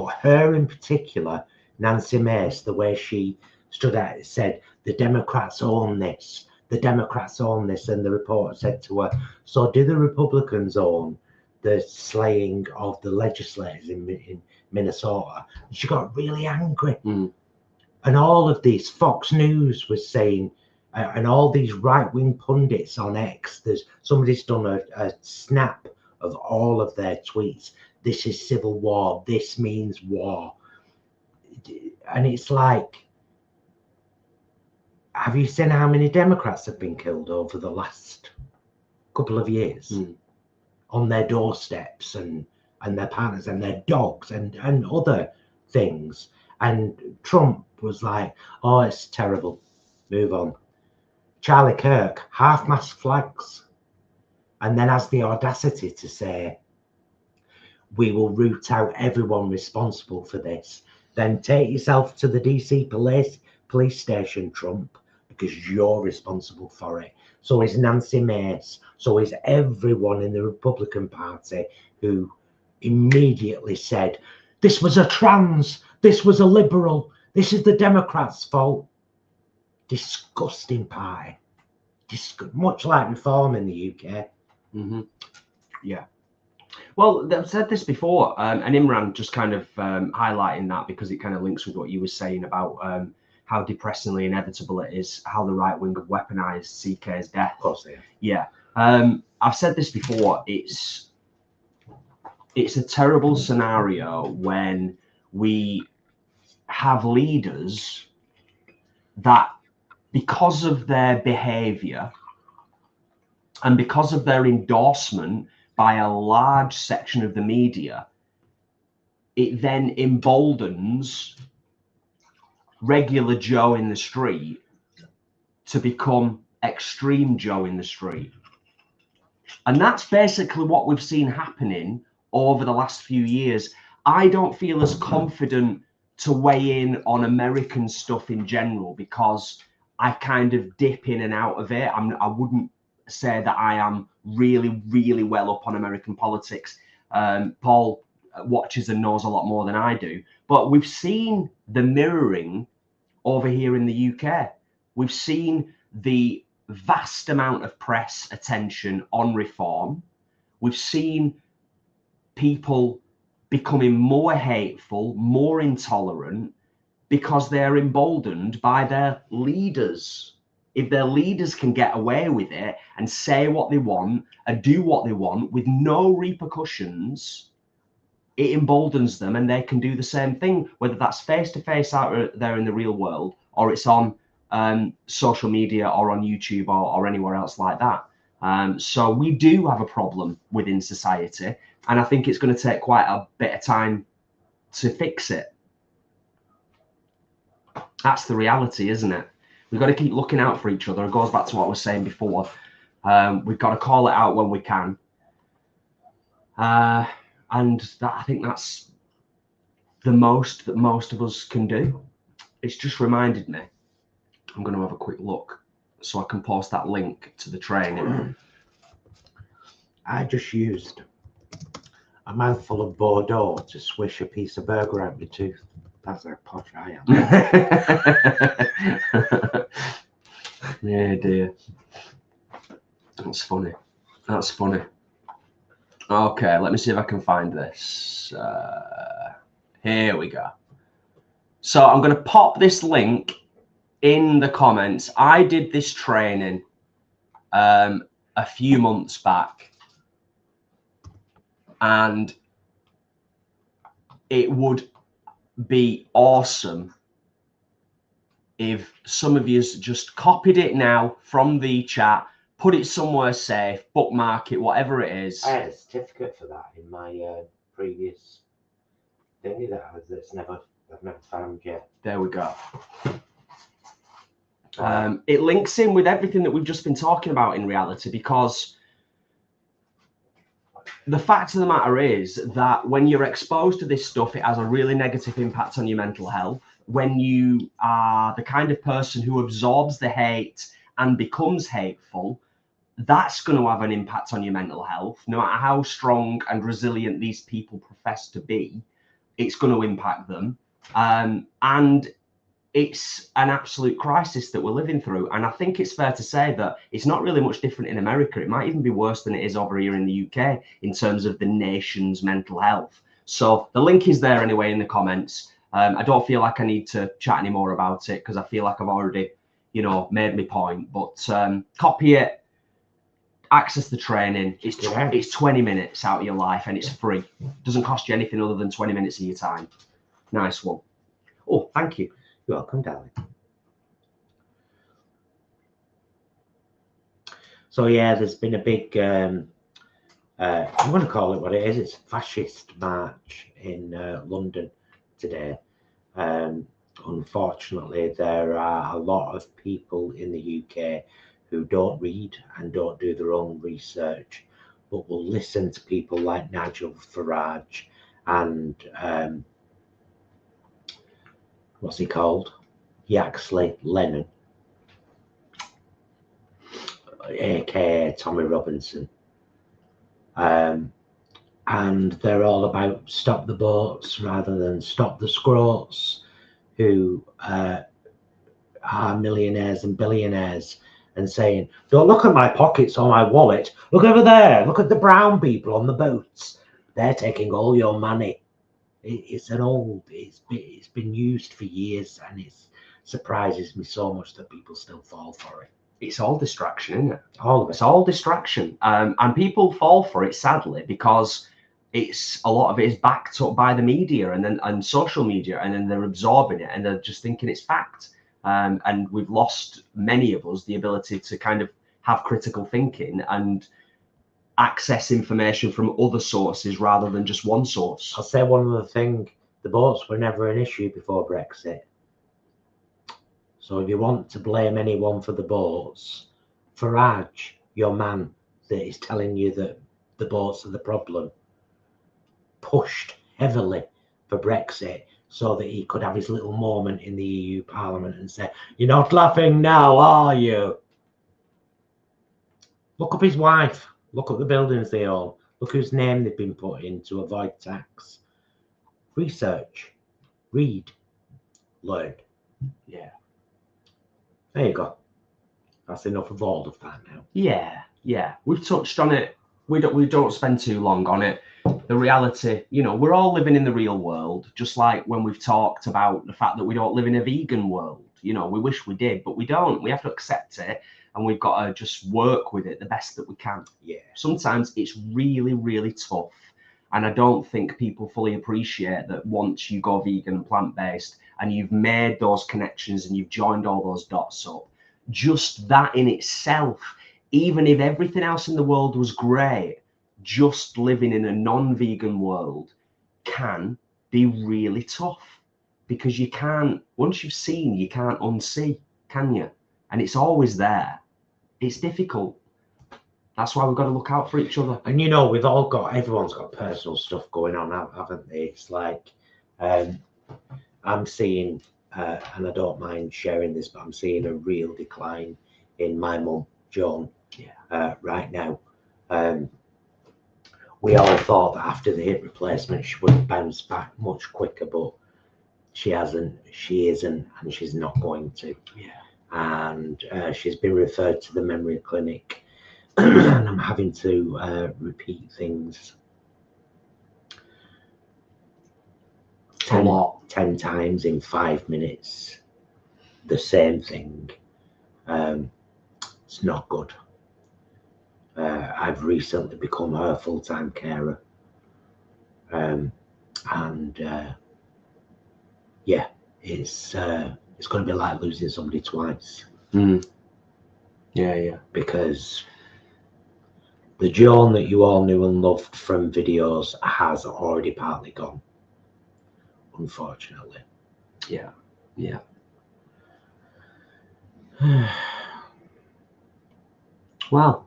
But her in particular, Nancy Mace, the way she stood at it, said, the Democrats own this. The Democrats own this. And the reporter said to her, so do the Republicans own the slaying of the legislators in Minnesota? And she got really angry. And all of these, Fox News was saying, and all these right-wing pundits on X, somebody's done a snap of all of their tweets. This is civil war. This means war. And it's like, have you seen how many Democrats have been killed over the last couple of years on their doorsteps and their partners and their dogs and other things? And Trump was like, oh, it's terrible. Move on. Charlie Kirk, half-mast flags, and then has the audacity to say, we will root out everyone responsible for this. Then take yourself to the DC police station, Trump, because you're responsible for it. So is Nancy Mace. So is everyone in the Republican Party who immediately said, this was a trans, this was a liberal, this is the Democrats' fault. Disgusting party. Much like Reform in the UK. Yeah. Well, I've said this before, and Imran just kind of highlighting that because it kind of links with what you were saying about how depressingly inevitable it is, how the right wing have weaponized CK's death. Of course they have. Yeah. I've said this before. It's a terrible scenario when we have leaders that, because of their behavior and because of their endorsement by a large section of the media, it then emboldens regular Joe in the street to become extreme Joe in the street. And that's basically what we've seen happening over the last few years. I don't feel as confident to weigh in on American stuff in general because I kind of dip in and out of it. I wouldn't say that I am really, really well up on American politics. Paul watches and knows a lot more than I do. But we've seen the mirroring over here in the UK. We've seen the vast amount of press attention on reform. We've seen people becoming more hateful, more intolerant, because they're emboldened by their leaders. If their leaders can get away with it and say what they want and do what they want with no repercussions, it emboldens them and they can do the same thing, whether that's face-to-face out there in the real world or it's on social media or on YouTube or anywhere else like that. So we do have a problem within society, and I think it's going to take quite a bit of time to fix it. That's the reality, isn't it? We've got to keep looking out for each other. It goes back to what I was saying before. We've got to call it out when we can. And that, I think that's the most that most of us can do. It's just reminded me. I'm going to have a quick look so I can post that link to the training. I just used a mouthful of Bordeaux to swish a piece of burger out my tooth. That's how posh I am. Yeah, dear. That's funny. That's funny. Okay, let me see if I can find this. Here we go. So I'm going to pop this link in the comments. I did this training a few months back, and it would be awesome if some of you just copied it now from the chat, put it somewhere safe, bookmark it, whatever it is. I had a certificate for that in my previous thingy I've never found yet. There we go. It links in with everything that we've just been talking about in reality, because the fact of the matter is that when you're exposed to this stuff, it has a really negative impact on your mental health. When you are the kind of person who absorbs the hate and becomes hateful, that's going to have an impact on your mental health. No matter how strong and resilient these people profess to be, it's going to impact them. And it's an absolute crisis that we're living through. And I think it's fair to say that it's not really much different in America. It might even be worse than it is over here in the UK in terms of the nation's mental health. So the link is there anyway in the comments. I don't feel like I need to chat any more about it because I feel like I've already, you know, made my point. But copy it, access the training. It's 20 minutes out of your life and it's free. Doesn't cost you anything other than 20 minutes of your time. Nice one. Oh, thank you. You're welcome, darling. So yeah, there's been a big, I'm going to call it what it is. It's a fascist march in London today. Unfortunately, there are a lot of people in the UK who don't read and don't do their own research, but will listen to people like Nigel Farage and what's he called? Yaxley Lennon, aka Tommy Robinson. And they're all about stop the boats rather than stop the scroats who are millionaires and billionaires, and saying, don't look at my pockets or my wallet, look over there, look at the brown people on the boats, they're taking all your money. It's been used for years, and it surprises me so much that people still fall for it. It's all distraction, isn't it? All of it. It's all distraction. And people fall for it, sadly, because a lot of it is backed up by the media and social media, and then they're absorbing it and they're just thinking it's fact. And we've lost, many of us, the ability to kind of have critical thinking and access information from other sources rather than just one source. I'll say one other thing. The boats were never an issue before Brexit. So if you want to blame anyone for the boats, Farage, your man that is telling you that the boats are the problem, pushed heavily for Brexit so that he could have his little moment in the EU Parliament and say, you're not laughing now, are you? Look up his wife. Look at the buildings they own. Look whose name they've been put in to avoid tax. Research. Read. Learn. Yeah. There you go. That's enough of all of that now. Yeah. We've touched on it. We don't spend too long on it. The reality, you know, we're all living in the real world, just like when we've talked about the fact that we don't live in a vegan world. You know, we wish we did, but we don't. We have to accept it, and we've got to just work with it the best that we can. Yeah. Sometimes it's really, really tough. And I don't think people fully appreciate that once you go vegan and plant-based and you've made those connections and you've joined all those dots up, just that in itself, even if everything else in the world was great, just living in a non-vegan world can be really tough, because you can't, once you've seen, you can't unsee, can you? And it's always there. It's difficult. That's why we've got to look out for each other. And you know, everyone's got personal stuff going on, haven't they? It's like, I'm seeing, and I don't mind sharing this, but I'm seeing a real decline in my mum, Joan, right now. We all thought that after the hip replacement, she would bounce back much quicker, but she hasn't, she isn't, and she's not going to. Yeah. And she's been referred to the memory clinic, and I'm having to repeat things 10 times in 5 minutes. The same thing. It's not good. I've recently become her full-time carer, and yeah, it's going to be like losing somebody twice. Yeah. Because the Joan that you all knew and loved from videos has already partly gone, unfortunately. Yeah. Well,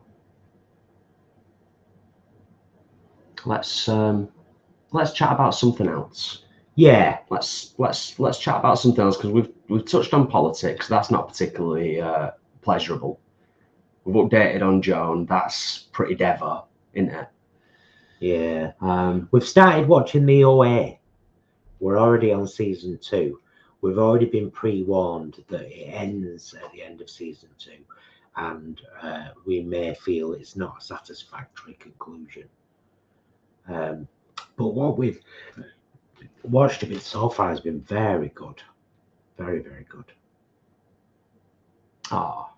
let's chat about something else. Yeah, let's chat about something else, because we've touched on politics. That's not particularly pleasurable. We've updated on Joan. That's pretty devo, isn't it? Yeah. We've started watching the OA. We're already on season 2. We've already been pre-warned that it ends at the end of season 2, and we may feel it's not a satisfactory conclusion. But what we've watched of it so far has been very good. Very, very good. Oh,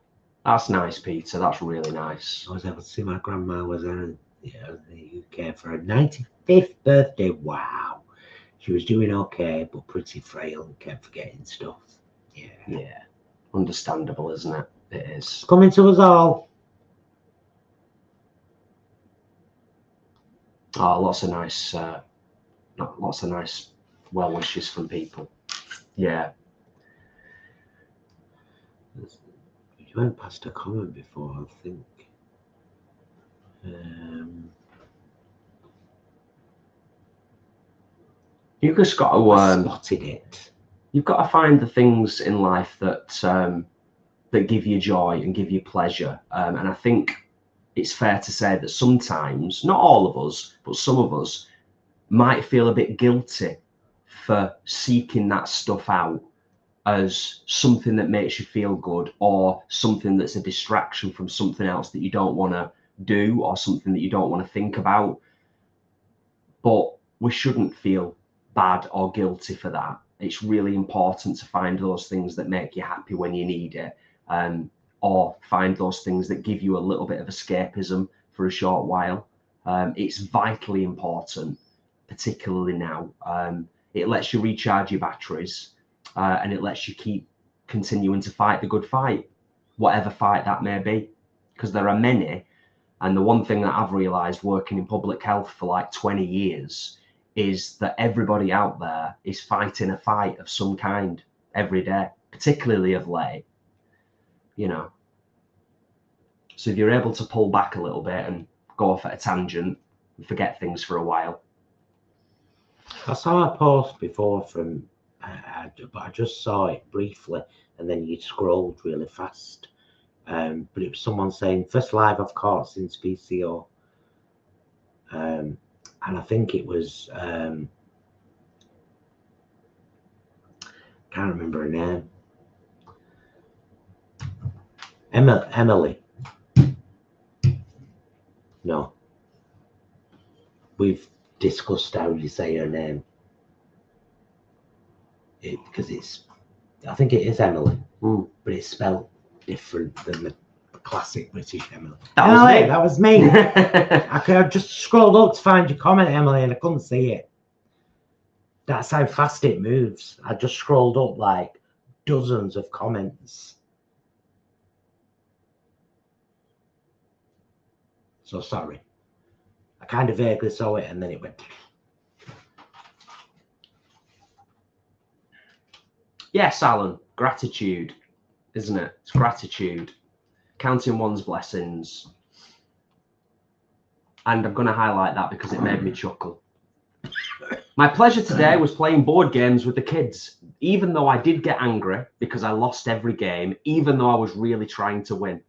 that's nice, Peter. That's really nice. I was able to see my grandma was in the UK for her 95th birthday. Wow. She was doing okay, but pretty frail and kept forgetting stuff. Yeah. Yeah. Understandable, isn't it? It is. It's coming to us all. Oh, lots of nice well wishes from people. Yeah. You went past a comment before, I think. You just got to spotted it. You've got to find the things in life that that give you joy and give you pleasure. And I think it's fair to say that sometimes, not all of us, but some of us might feel a bit guilty for seeking that stuff out as something that makes you feel good, or something that's a distraction from something else that you don't want to do, or something that you don't want to think about. But we shouldn't feel bad or guilty for that. It's really important to find those things that make you happy when you need it, or find those things that give you a little bit of escapism for a short while. It's vitally important, particularly now. It lets you recharge your batteries, and it lets you keep continuing to fight the good fight, whatever fight that may be, because there are many. And the one thing that I've realized working in public health for like 20 years is that everybody out there is fighting a fight of some kind every day, particularly of late, you know. So if you're able to pull back a little bit and go off at a tangent and forget things for a while. I saw a post before from, but I just saw it briefly, and then you scrolled really fast. But it was someone saying, first live I've caught since PCO. And I think it was, can't remember her name. Emily. No. We've discussed how you say her name. Because I think it is Emily, but it's spelled different than the classic British Emily. That was me. I just scrolled up to find your comment, Emily, and I couldn't see it. That's how fast it moves. I just scrolled up like dozens of comments. So sorry. I kind of vaguely saw it and then it went. Yes, Alan, gratitude, isn't it? It's gratitude. Counting one's blessings. And I'm going to highlight that because it made me chuckle. My pleasure today was playing board games with the kids, even though I did get angry because I lost every game, even though I was really trying to win.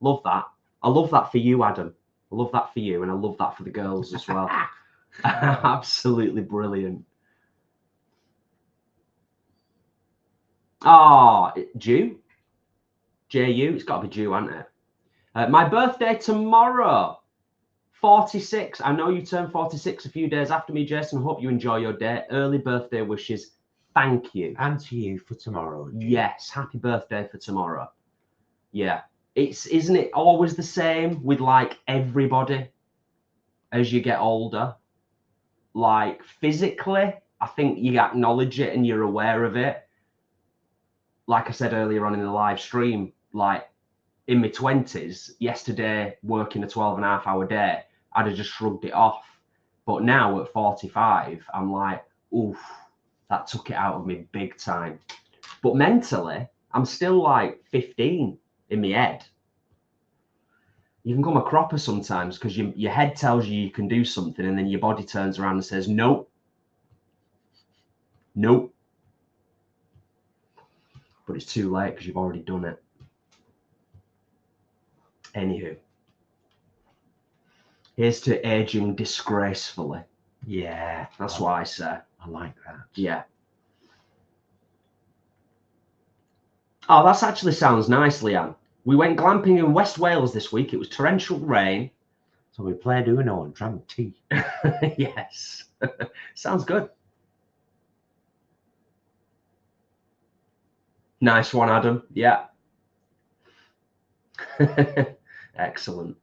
Love that. I love that for you, Adam. I love that for you, and I love that for the girls as well. Absolutely brilliant. Oh, Jew? J-U? It's got to be Jew, hasn't it? My birthday tomorrow. 46. I know you turned 46 a few days after me, Jason. Hope you enjoy your day. Early birthday wishes. Thank you. And to you for tomorrow. Jim. Yes. Happy birthday for tomorrow. Yeah. Isn't it always the same with like everybody as you get older? Like physically, I think you acknowledge it and you're aware of it. Like I said earlier on in the live stream, like in my 20s, yesterday, working a 12.5-hour day, I'd have just shrugged it off. But now at 45, I'm like, oof, that took it out of me big time. But mentally, I'm still like 15 in my head. You can come a cropper sometimes because your head tells you can do something and then your body turns around and says, nope. Nope. But it's too late because you've already done it. Anywho. Here's to aging disgracefully. Yeah. That's what I say. I like that. Yeah. Oh, that actually sounds nice, Leanne. We went glamping in West Wales this week. It was torrential rain. So we played Uno and drank tea. Yes. Sounds good. Nice one, Adam. Yeah. Excellent.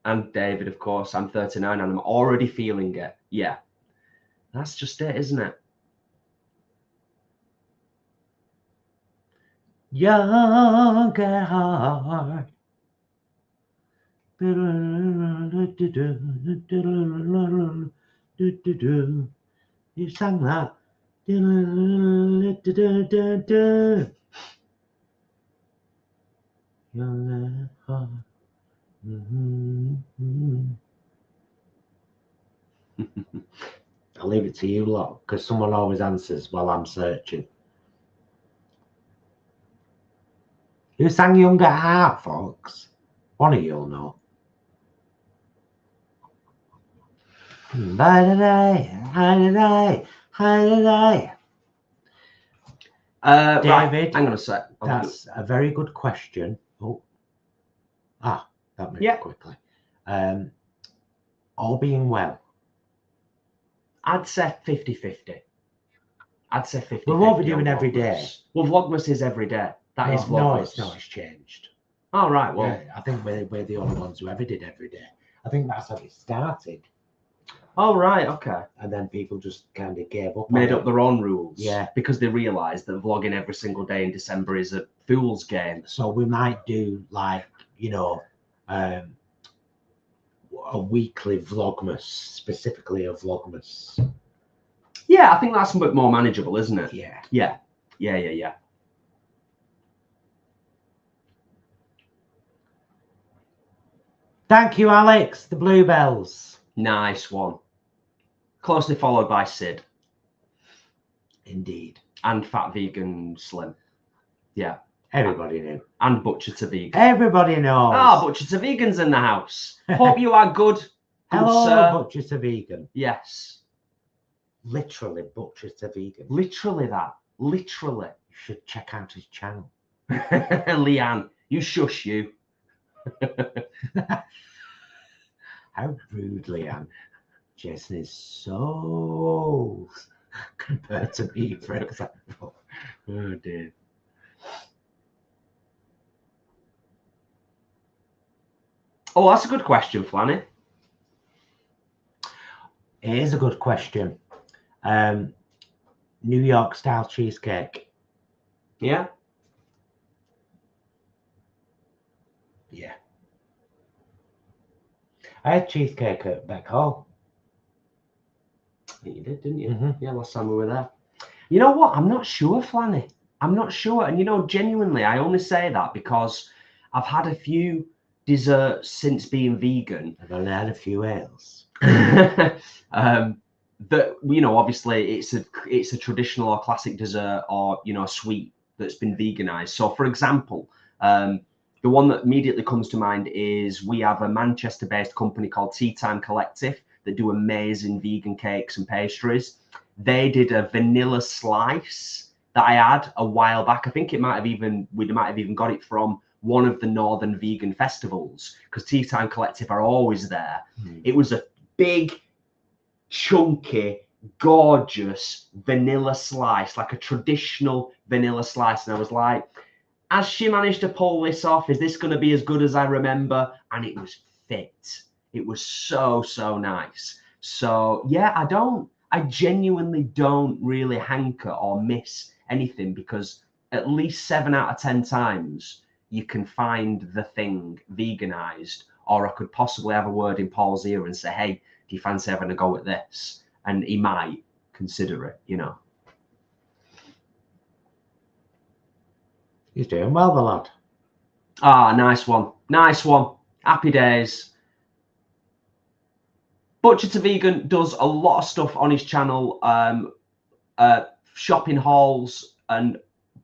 And David, of course. I'm 39 and I'm already feeling it. Yeah. That's just it, isn't it? Young at heart. You sang that. Young at heart. I'll leave it to you lot, because someone always answers while I'm searching. Who sang Young at Heart, folks? One of you'll know. David. Right, hang on a sec. That's a very good question. Oh, that moved quickly. All being well. I'd say 50-50. I'd say 50-50. We won't be doing every day. Well, Vlogmas is every day. That is Vlogmas. No, it's not. It's changed. Oh, right. Well, yeah, I think we're the only ones who ever did every day. I think that's how it started. Oh, right. Okay. And then people just kind of gave up. Made up their own rules. Yeah. Because they realised that vlogging every single day in December is a fool's game. So we might do, like, you know, a weekly Vlogmas, specifically a Vlogmas. Yeah, I think that's a bit more manageable, isn't it? Yeah. Yeah. Yeah. Thank you, Alex. The Bluebells. Nice one. Closely followed by Sid. Indeed. And Fat Vegan Slim. Yeah. Everybody knew. And Butcher to Vegan. Everybody knows. Butcher to Vegan's in the house. Hope you are good. Hello, sir. Butcher to Vegan. Yes. Literally, Butcher to Vegan. Literally that. Literally. You should check out his channel. Leanne, you shush you. How rude, Leanne. Jason is so compared to me, for example. Oh, dear. Oh, that's a good question, Flanny. It is a good question. New York style cheesecake. Yeah. Yeah. I had cheesecake at Beck Hall. You did, didn't you? Mm-hmm. Yeah, last time we were there. You know what? I'm not sure, Flanny. I'm not sure. And, you know, genuinely, I only say that because I've had a few desserts since being vegan. I've only had a few ales. That, you know, obviously it's a traditional or classic dessert or, you know, a sweet that's been veganized. So, for example, the one that immediately comes to mind is we have a Manchester-based company called Tea Time Collective that do amazing vegan cakes and pastries. They did a vanilla slice that I had a while back. I think we might have even got it from one of the Northern vegan festivals because Tea Time Collective are always there. It was a big, chunky, gorgeous vanilla slice, like a traditional vanilla slice. And I was like, has she managed to pull this off? Is this going to be as good as I remember? And it was fit. It was so, so nice. So yeah, I genuinely don't really hanker or miss anything because at least 7 out of 10 times you can find the thing veganized, or I could possibly have a word in Paul's ear and say, hey, do you fancy having a go at this? And he might consider it, you know. He's doing well, the lad. Nice one. Nice one. Happy days. Butcher to Vegan does a lot of stuff on his channel, shopping hauls and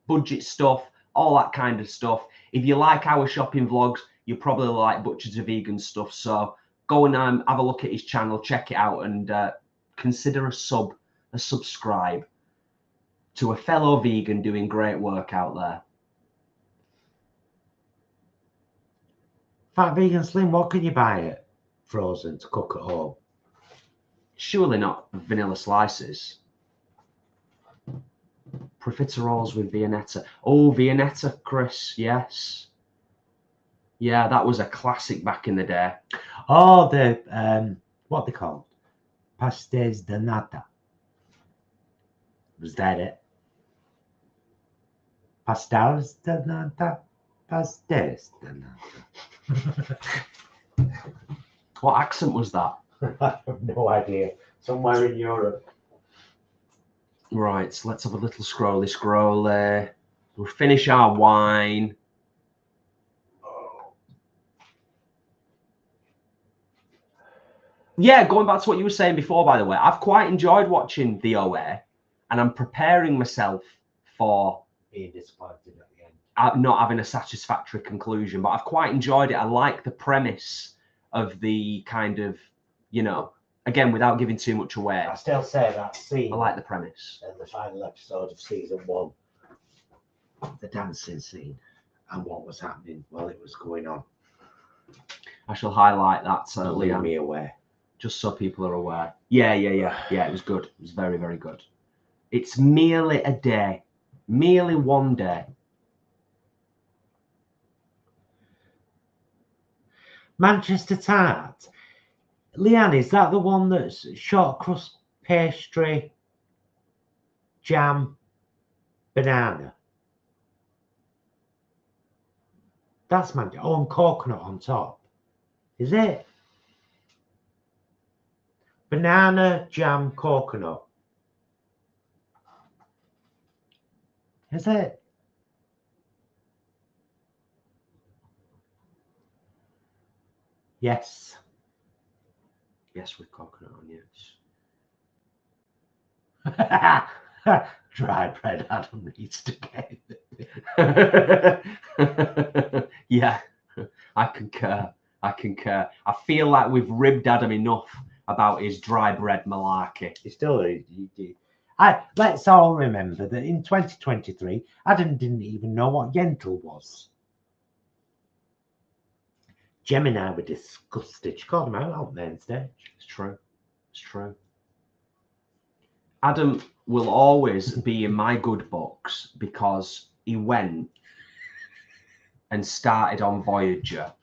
budget stuff, all that kind of stuff. If you like our shopping vlogs, you probably like Butcher to Vegan stuff. So go and have a look at his channel, check it out, and consider a sub a subscribe to a fellow vegan doing great work out there. Fat Vegan Slim, what can you buy it frozen to cook at home? Surely not vanilla slices. Profiteroles with Viennetta. Oh, Viennetta, Chris, yes. Yeah, that was a classic back in the day. Oh, the, what they called? Pastéis de nata. Was that it? Pastéis de nata? Pastéis de nata. What accent was that? I have no idea. Somewhere in Europe. Right, so let's have a little scrolly. We'll finish our wine. Yeah, going back to what you were saying before, by the way, I've quite enjoyed watching the OA, and I'm preparing myself for Being disappointed at the end. not having a satisfactory conclusion, but I've quite enjoyed it. I like the premise of the kind of, you know, again, without giving too much away. I still say that scene I like the premise. in the final episode of season 1, the dancing scene, and what was happening while it was going on. I shall highlight that, Leave Liam, me away. just so people are aware. Yeah, it was good. It was very, very good. It's merely a day, merely one day. Manchester tart. Leanne, is that the one that's short crust pastry, jam, banana? That's Manchester. Oh, and coconut on top. Is it? Banana, jam, coconut. Is it? Yes. Yes, with coconut on, yes. Dry bread Adam needs to get. Yeah, I concur. I feel like we've ribbed Adam enough about his dry bread malarkey. It's still. Let's all remember that in 2023, Adam didn't even know what Yentl was. Jem and I were disgusted. She called him out on main stage. It's true. It's true. Adam will always be in my good books because he went and started on Voyager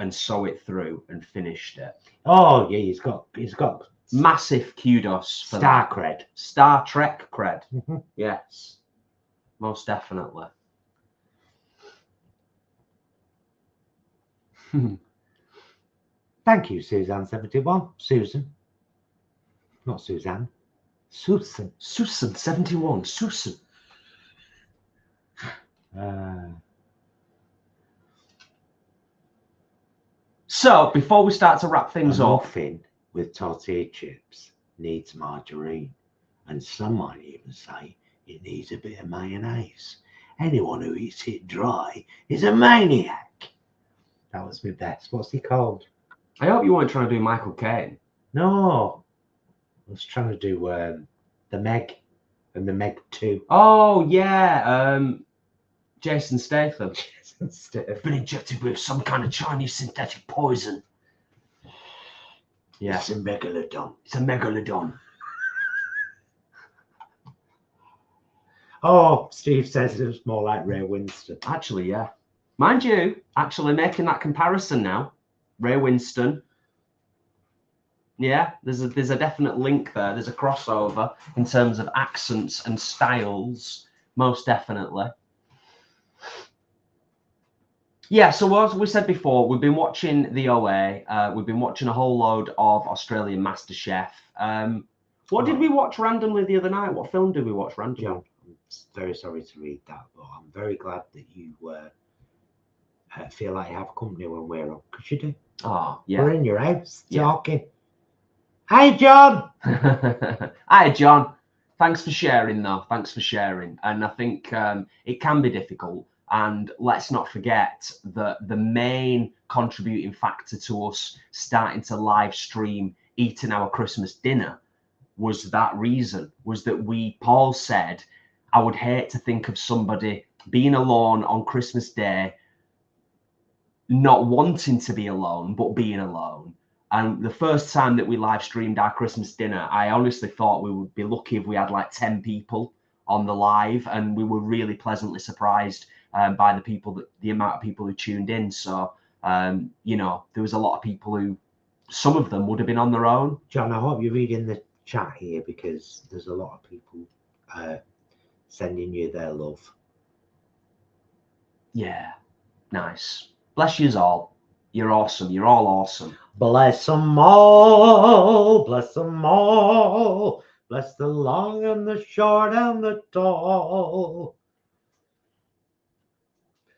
and saw it through and finished it. Oh yeah, he's got Massive kudos for star that. cred. Star Trek cred. Mhm. Yes, most definitely. Thank you, Suzanne71. Susan. Not Suzanne. Susan. Susan 71. Susan. So before we start to wrap things A up, muffin with tortilla chips needs margarine, and some might even say it needs a bit of mayonnaise. Anyone who eats it dry is a maniac. That was my best. What's he called? I hope you weren't trying to do Michael Caine. No, I was trying to do the Meg and the Meg 2. Oh yeah, Jason Statham. Jason Statham. Been injected with some kind of Chinese synthetic poison. Yeah, It's a megalodon. it's a megalodon. Oh, Steve says it was more like Ray Winston. Actually, yeah. Mind you, actually making that comparison now, Ray Winston. Yeah, there's a definite link there. There's a crossover in terms of accents and styles, most definitely. Yeah, so as we said before, we've been watching the OA. We've been watching a whole load of Australian MasterChef. What did we watch randomly the other night? What film did we watch randomly? John, I'm very sorry to read that, but I'm very glad that you feel like you have company when we're on, because you do. Oh, yeah. We're in your house Yeah. talking. Hi, John. Hi, John. Thanks for sharing, though. Thanks for sharing. And I think it can be difficult. And let's not forget that the main contributing factor to us starting to live stream eating our Christmas dinner was that reason, was that Paul said, I would hate to think of somebody being alone on Christmas Day, not wanting to be alone, but being alone. And the first time that we live streamed our Christmas dinner, I honestly thought we would be lucky if we had like 10 people on the live, and we were really pleasantly surprised by the amount of people who tuned in. So, you know, there was a lot of people who, some of them would have been on their own. John, I hope you're reading the chat here, because there's a lot of people sending you their love. Yeah, nice. Bless yous all. You're awesome. You're all awesome. Bless them all, bless them all, bless the long and the short and the tall.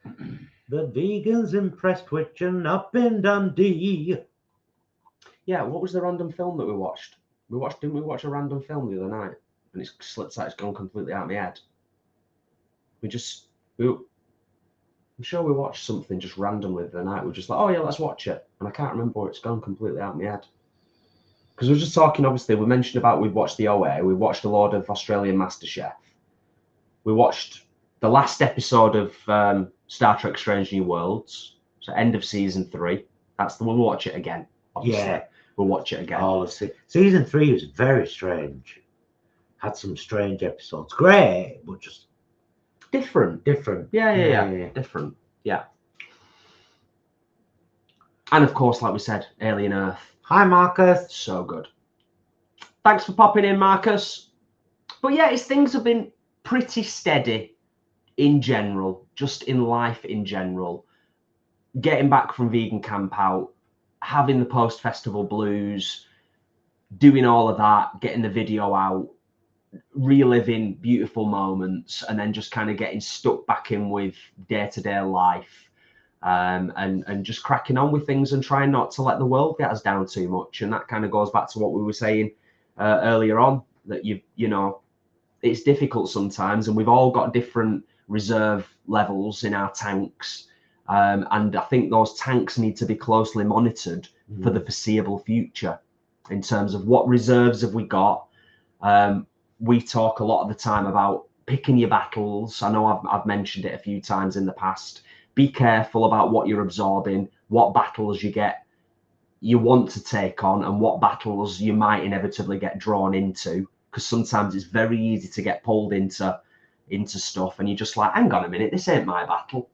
The vegans impressed with an up in Dundee. Yeah, what was the random film that we watched? Didn't we watch a random film the other night? And it's slipped out, it's gone completely out of my head. I'm sure we watched something just randomly the other night. We're just like, oh yeah, let's watch it. And I can't remember where it's gone completely out of my head. Because we're just talking, obviously, we mentioned about we'd watched the OA, we watched a lot of Australian MasterChef. We watched the last episode of Star Trek Strange New Worlds, so end of season 3. That's the one, we'll watch it again. Obviously. Yeah. We'll watch it again. Oh, season 3 was very strange. Had some strange episodes. Great, but just different. Yeah. Different. Yeah. And of course, like we said, Alien Earth. Hi, Marcus. So good. Thanks for popping in, Marcus. But yeah, things have been pretty steady in general, just in life in general. Getting back from vegan camp out, having the post-festival blues, doing all of that, getting the video out, reliving beautiful moments, and then just kind of getting stuck back in with day-to-day life, and just cracking on with things and trying not to let the world get us down too much. And that kind of goes back to what we were saying earlier on, that you know, it's difficult sometimes, and we've all got different reserve levels in our tanks, and I think those tanks need to be closely monitored for the foreseeable future in terms of what reserves have we got. We talk a lot of the time about picking your battles. I know I've mentioned it a few times in the past. Be careful about what you're absorbing, what battles you want to take on, and what battles you might inevitably get drawn into. Because sometimes it's very easy to get pulled into stuff, and you're just like, hang on a minute, this ain't my battle.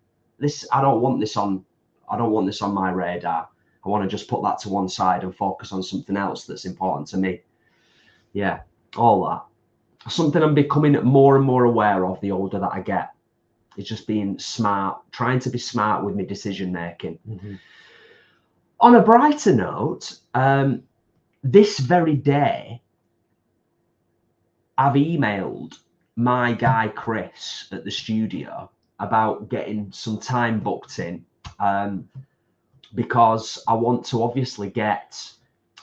I don't want this on my radar. I want to just put that to one side and focus on something else that's important to me. Yeah, all that. Something I'm becoming more and more aware of the older that I get is just being smart, trying to be smart with my decision making. On a brighter note, this very day, I've emailed my guy Chris at the studio about getting some time booked in, because I want to obviously get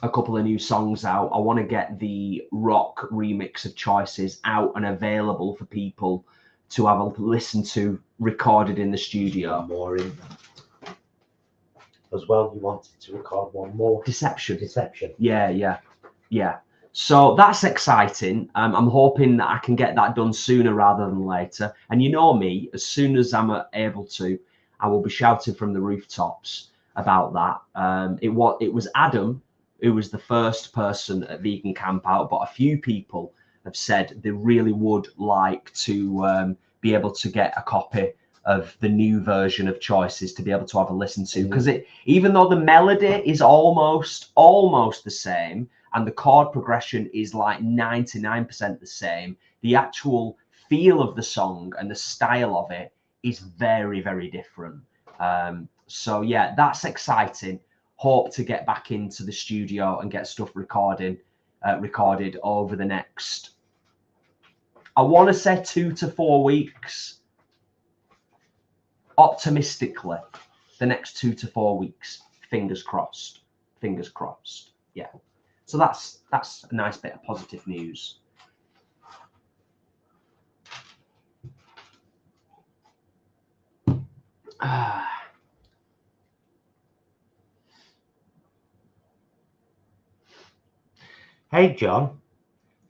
a couple of new songs out. I want to get the rock remix of Choices out and available for people to have a listen to, recorded in the studio. More in that as well. You wanted to record one more. Deception. Yeah. So that's exciting. I'm hoping that I can get that done sooner rather than later. And you know me, as soon as I'm able to, I will be shouting from the rooftops about that. It was Adam who was the first person at Vegan Camp Out, but a few people have said they really would like to be able to get a copy of the new version of Choices to be able to have a listen to, because even though the melody is almost the same and the chord progression is like 99% the same, the actual feel of the song and the style of it is very, very different. So yeah, that's exciting. Hope to get back into the studio and get stuff recorded over the next, I want to say 2 to 4 weeks. Optimistically, the next 2 to 4 weeks. Fingers crossed. Yeah. So that's a nice bit of positive news. Hey, John.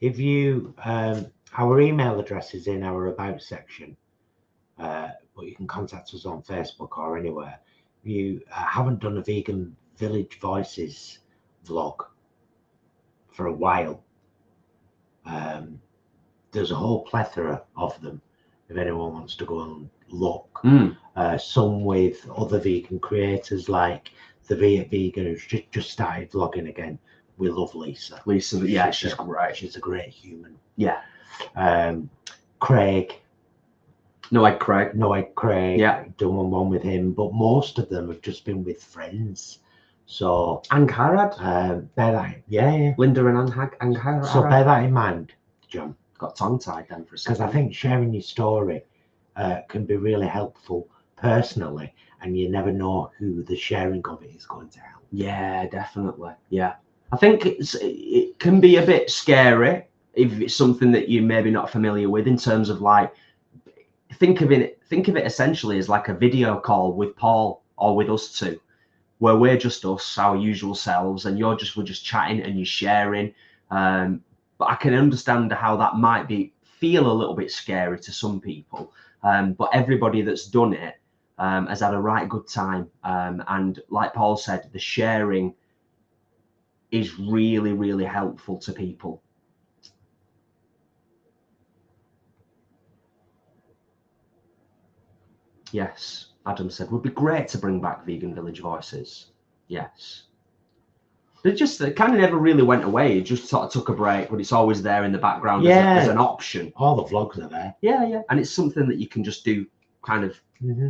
if you, our email address is in our about section, but you can contact us on Facebook or anywhere. If you haven't done a Vegan Village Voices vlog for a while, there's a whole plethora of them if anyone wants to go and look. Some with other vegan creators like the Vegan, who's just started vlogging again. We love Lisa. Yeah, she's great. She's a great human. Yeah. Craig. No Egg Craig. Yeah, done one with him, but most of them have just been with friends. So Angharad. Bear that, yeah. Linda and Angharad. So bear that in mind, John. Got tongue tied then for a second. Because I think sharing your story can be really helpful personally, and you never know who the sharing of it is going to help. Yeah, definitely. Yeah, I think it can be a bit scary if it's something that you're maybe not familiar with, in terms of like, think of it essentially as like a video call with Paul or with us two, where we're just us, our usual selves, and we're just chatting and you're sharing. But I can understand how that might feel a little bit scary to some people. But everybody that's done it has had a right good time. And like Paul said, the sharing is really, really helpful to people. Yes, Adam said, would be great to bring back Vegan Village Voices. Yes. It kind of never really went away. It just sort of took a break, but it's always there in the background as an option. All the vlogs are there. Yeah. And it's something that you can just do kind of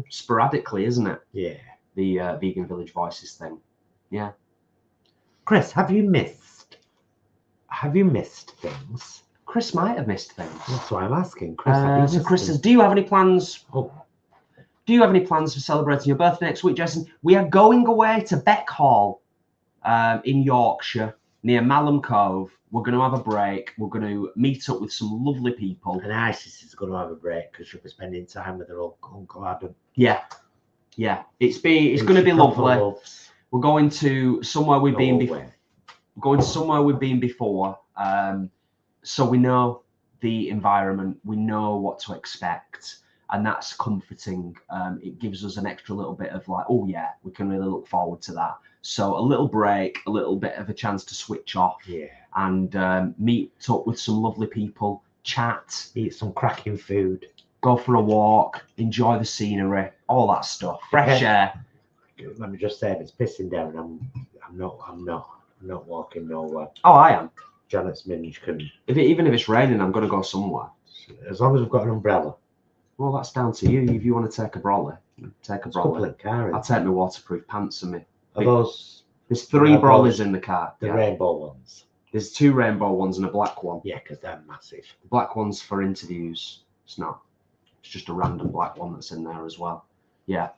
sporadically, isn't it? Yeah. The Vegan Village Voices thing. Yeah. Chris, have you missed things? Chris might have missed things. That's why I'm asking. Chris, so Chris says, do you have any plans? Do you have any plans for celebrating your birthday next week, Jason? We are going away to Beckhall in Yorkshire, near Malham Cove. We're going to have a break. We're going to meet up with some lovely people. And Isis is going to have a break because she'll be spending time with her Uncle Adam. Yeah. It's going to be lovely. We're going to somewhere we've been before. We're going to somewhere we've been before. So we know the environment. We know what to expect. And that's comforting. It gives us an extra little bit of like, oh yeah, we can really look forward to that. So a little break, a little bit of a chance to switch off, and meet up with some lovely people, chat, eat some cracking food, go for a walk, enjoy the scenery, all that stuff, fresh air. Let me just say, if it's pissing down, I'm not walking nowhere. Oh, I am. Janet's Minge can. Even if it's raining, I'm going to go somewhere. As long as we've got an umbrella. Well, that's down to you. If you want to take a brolly, take a brolly. I'll take my waterproof pants and me. There's 3 brollies in the car. The rainbow ones. There's 2 rainbow ones and a black one. Yeah, because they're massive. The black one's for interviews. It's not. It's just a random black one that's in there as well. Yeah.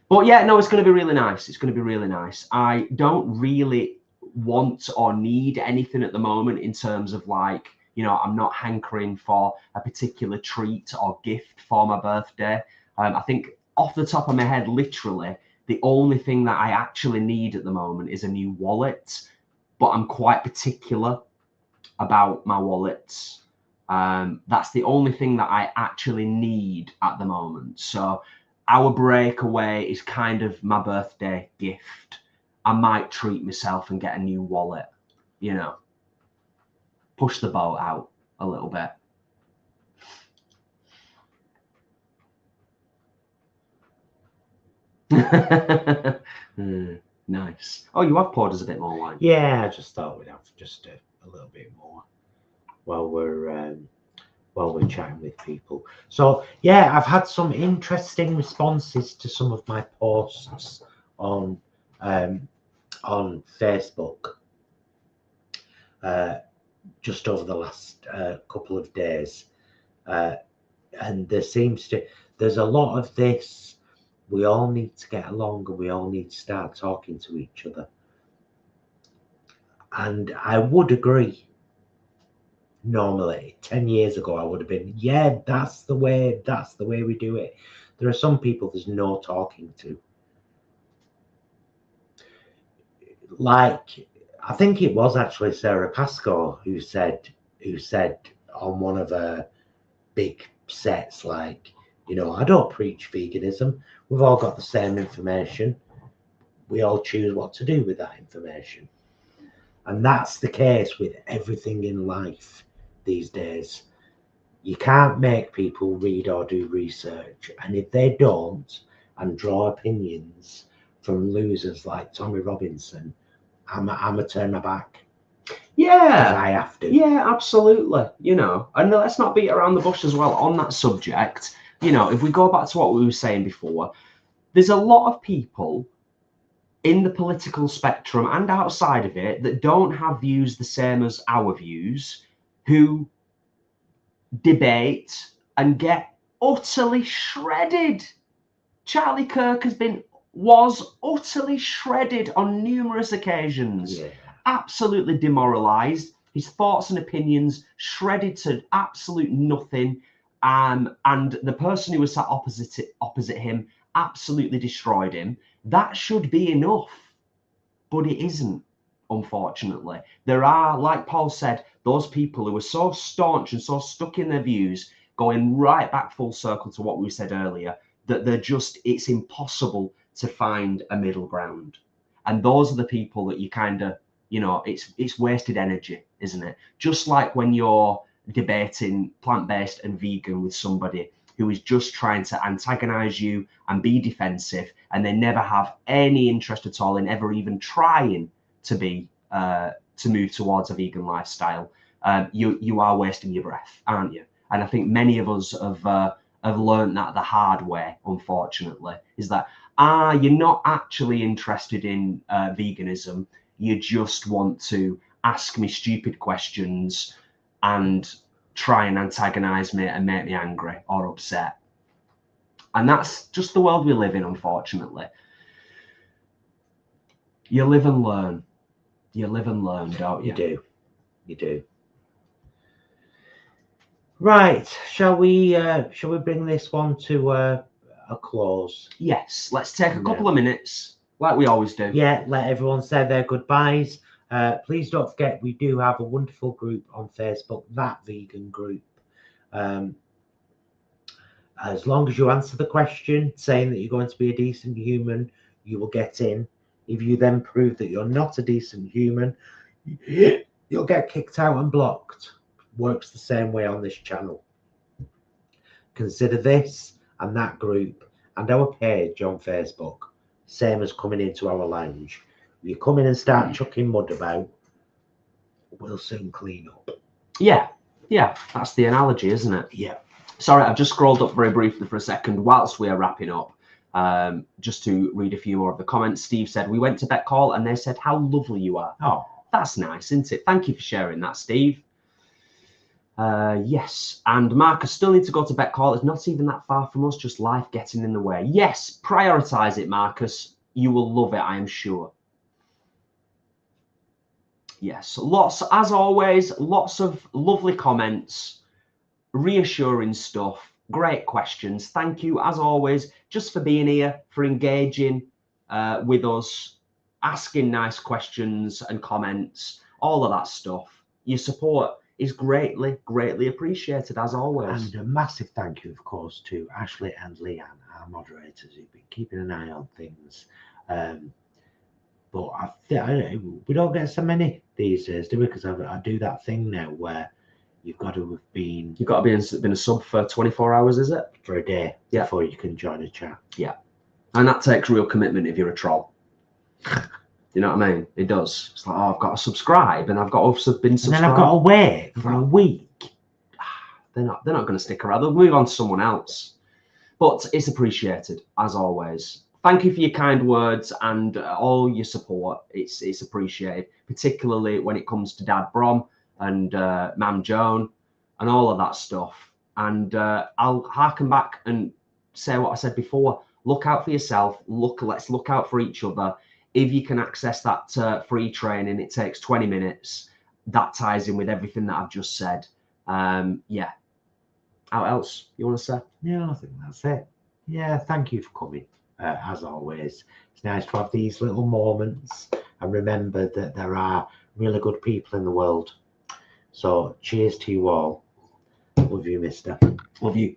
But yeah, no, it's going to be really nice. It's going to be really nice. I don't really want or need anything at the moment in terms of like, I'm not hankering for a particular treat or gift for my birthday. I think off the top of my head, literally, the only thing that I actually need at the moment is a new wallet. But I'm quite particular about my wallets. That's the only thing that I actually need at the moment. So our breakaway is kind of my birthday gift. I might treat myself and get a new wallet, push the boat out a little bit. Nice. Oh, you have poured us a bit more wine. Yeah, I just thought we'd have just a little bit more while we're chatting with people. So yeah, I've had some interesting responses to some of my posts on Facebook just over the last couple of days, and there's a lot of this. We all need to get along and we all need to start talking to each other. And I would agree. Normally, 10 years ago, I would have been, yeah, that's the way we do it. There are some people there's no talking to. Like, I think it was actually Sarah Pascoe who who said on one of her big sets, like, I don't preach veganism. We've all got the same information. We all choose what to do with that information. And that's the case with everything in life these days. You can't make people read or do research. And if they don't and draw opinions from losers like Tommy Robinson, I'm a turn my back. Yeah, I have to. Yeah, absolutely. And let's not beat around the bush as well on that subject. If we go back to what we were saying before, there's a lot of people in the political spectrum and outside of it that don't have views the same as our views, who debate and get utterly shredded. Charlie Kirk was utterly shredded on numerous occasions. Yeah. Absolutely demoralized, his thoughts and opinions shredded to absolute nothing, and the person who was sat opposite him absolutely destroyed him. That should be enough, but it isn't, unfortunately. There are, like Paul said, those people who are so staunch and so stuck in their views, going right back full circle to what we said earlier, that it's impossible to find a middle ground. And those are the people that you kind of, it's wasted energy, isn't it? Just like when you're debating plant-based and vegan with somebody who is just trying to antagonize you and be defensive, and they never have any interest at all in ever even trying to move towards a vegan lifestyle. You are wasting your breath, aren't you? And I think many of us have learned that the hard way, unfortunately, is that you're not actually interested in veganism. You just want to ask me stupid questions and try and antagonize me and make me angry or upset. And that's just the world we live in, unfortunately. You live and learn. You live and learn, don't you? You do. Right, shall we bring this one to a close? Yes, let's take a couple of minutes, like we always do. Yeah, let everyone say their goodbyes. Please don't forget, we do have a wonderful group on Facebook, That Vegan Group. As long as you answer the question saying that you're going to be a decent human, you will get in. If you then prove that you're not a decent human, you'll get kicked out and blocked. Works the same way on this channel. Consider this and that group and our page on Facebook same as coming into our lounge. If you come in and start chucking mud about, we'll soon clean up. Yeah, that's the analogy, isn't it? Yeah. Sorry, I've just scrolled up very briefly for a second whilst we are wrapping up, just to read a few more of the comments. Steve said, we went to Bet Call and they said, how lovely you are. Oh, that's nice, isn't it? Thank you for sharing that, Steve. Yes, and Marcus, still need to go to Bet Call. It's not even that far from us, just life getting in the way. Yes, prioritize it, Marcus. You will love it, I am sure. Yes, as always, lots of lovely comments, reassuring stuff, great questions. Thank you, as always, just for being here, for engaging with us, asking nice questions and comments, all of that stuff. Your support is greatly, greatly appreciated, as always. And a massive thank you, of course, to Ashley and Leanne, our moderators, who've been keeping an eye on things. But we don't get so many these days, do we? Because I do that thing now where you've got to have been... You've got to been a sub for 24 hours, is it? For a day, before you can join a chat. Yeah. And that takes real commitment if you're a troll. You know what I mean? It does. It's like, I've got to subscribe and I've got to have been subscribed. And then I've got to wait for a week. They're not going to stick around. They'll move on to someone else. But it's appreciated, as always. Thank you for your kind words and all your support. It's appreciated, particularly when it comes to Dad Brom and Mam Joan and all of that stuff. And I'll harken back and say what I said before. Look out for yourself. Let's look out for each other. If you can access that free training, it takes 20 minutes. That ties in with everything that I've just said. Yeah. What else you want to say? Yeah, I think that's it. Yeah, thank you for coming. As always, it's nice to have these little moments and remember that there are really good people in the world. So cheers to you all. Love you, mister. Love you.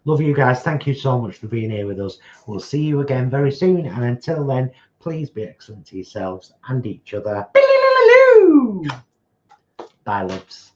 Love you guys. Thank you so much for being here with us. We'll see you again very soon. And until then, please be excellent to yourselves and each other. Bye, loves.